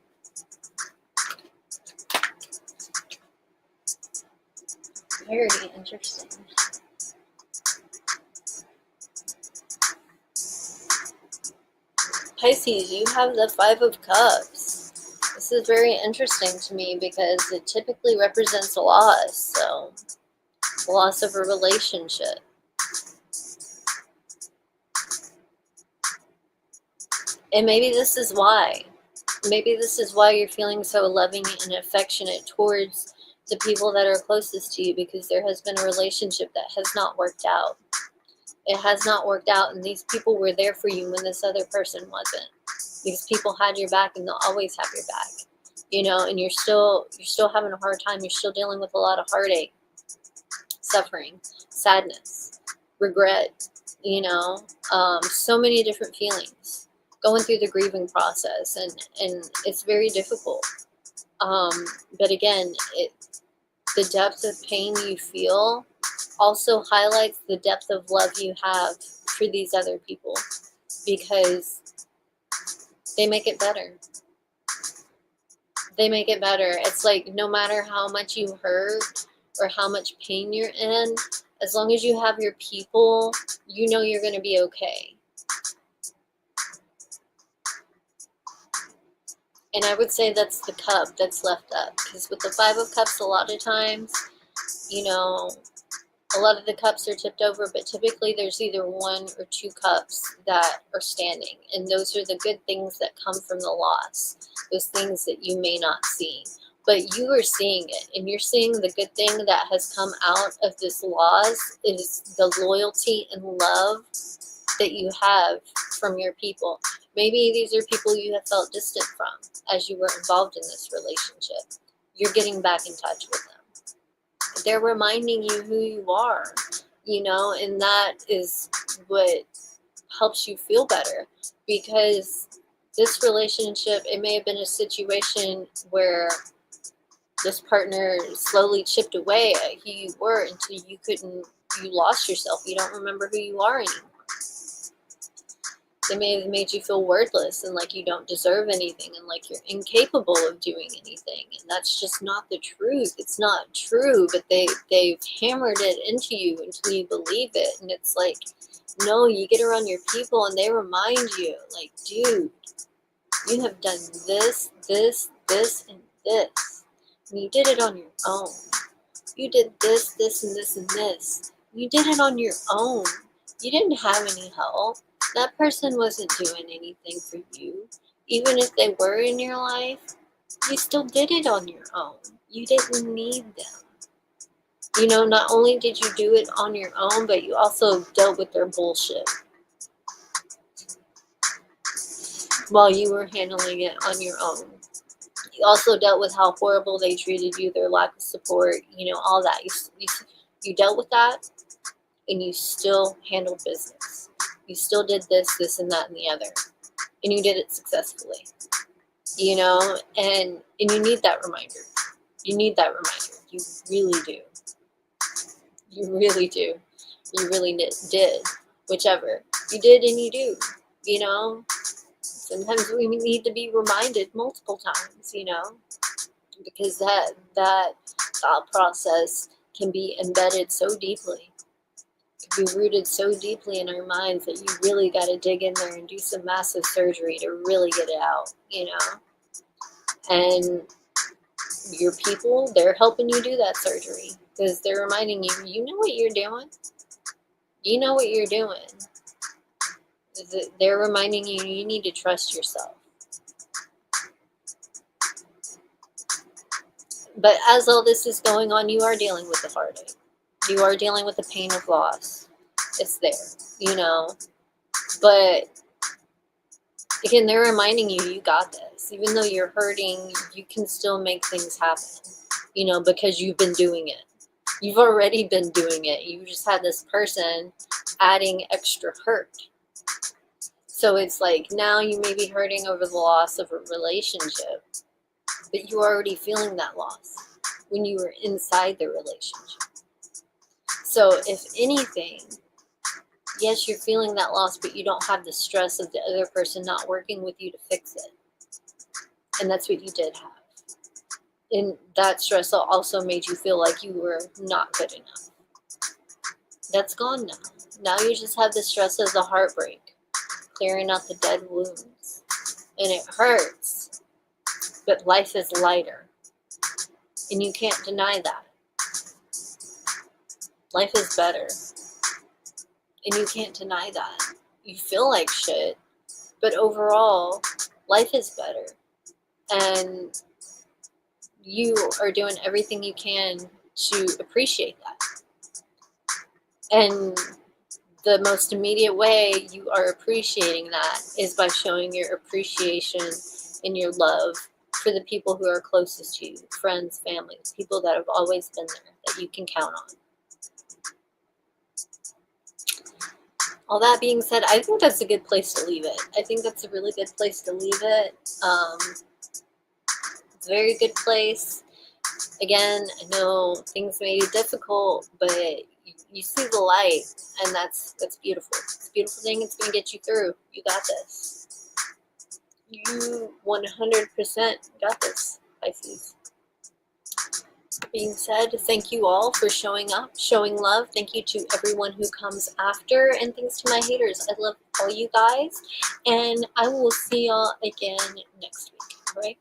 Very interesting. Pisces, you have the Five of Cups. This is very interesting to me because it typically represents a loss. So, loss of a relationship. And maybe this is why. Maybe this is why you're feeling so loving and affectionate towards the people that are closest to you, because there has been a relationship that has not worked out. It has not worked out, and these people were there for you when this other person wasn't. These people had your back, and they'll always have your back. And you're still having a hard time. You're still dealing with a lot of heartache, suffering, sadness, regret, so many different feelings, going through the grieving process, and it's very difficult. But again, the depth of pain you feel also highlights the depth of love you have for these other people, because they make it better. They make it better. It's like, no matter how much you hurt or how much pain you're in, as long as you have your people, you're going to be okay. And I would say that's the cup that's left up, because with the Five of Cups, a lot of times, a lot of the cups are tipped over, but typically there's either one or two cups that are standing. And those are the good things that come from the loss, those things that you may not see. But you are seeing it, and you're seeing the good thing that has come out of this loss is the loyalty and love that you have from your people. Maybe these are people you have felt distant from as you were involved in this relationship. You're getting back in touch with them. They're reminding you who you are, and that is what helps you feel better, because this relationship, it may have been a situation where this partner slowly chipped away at who you were until you lost yourself. You don't remember who you are anymore. They may have made you feel worthless and like you don't deserve anything and like you're incapable of doing anything. And that's just not the truth. It's not true, but they've hammered it into you until you believe it. And it's like, no, you get around your people and they remind you, like, dude, you have done this, this, this, and this. And you did it on your own. You did this, this, and this, and this. You did it on your own. You didn't have any help. That person wasn't doing anything for you. Even if they were in your life, you still did it on your own. You didn't need them. You know, not only did you do it on your own, but you also dealt with their bullshit while you were handling it on your own. You also dealt with how horrible they treated you, their lack of support, you know, all that. You dealt with that, and you still handled business. You still did this, and that, and the other. And you did it successfully. You know, and you need that reminder. You need that reminder. You really do. You really do. You really did. Whichever. You did and you do. You know, sometimes we need to be reminded multiple times, you know, because that thought process can be embedded so deeply, can be rooted so deeply in our minds that you really got to dig in there and do some massive surgery to really get it out, you know. And your people, they're helping you do that surgery because they're reminding you, you know what you're doing. You know what you're doing. They're reminding you, you need to trust yourself. But as all this is going on, you are dealing with the heartache. You are dealing with the pain of loss. It's there, you know. But again, they're reminding you, you got this. Even though you're hurting, you can still make things happen, you know, because you've been doing it. You've already been doing it. You just had this person adding extra hurt. So it's like now you may be hurting over the loss of a relationship, but you were already feeling that loss when you were inside the relationship. So if anything, yes, you're feeling that loss, but you don't have the stress of the other person not working with you to fix it. And that's what you did have. And that stress also made you feel like you were not good enough. That's gone now. Now you just have the stress of the heartbreak, clearing out the dead wounds. And it hurts, but life is lighter. And you can't deny that. Life is better. And you can't deny that. You feel like shit, but overall, life is better. And you are doing everything you can to appreciate that. And the most immediate way you are appreciating that is by showing your appreciation and your love for the people who are closest to you, friends, family, people that have always been there, that you can count on. All that being said, I think that's a good place to leave it. I think that's a really good place to leave it. It's a very good place. Again, I know things may be difficult, but you see the light, and that's beautiful. It's a beautiful thing. It's going to get you through. You got this. You 100% got this, Pisces. Being said, thank you all for showing up, showing love. Thank you to everyone who comes after, and thanks to my haters. I love all you guys, and I will see y'all again next week. All right?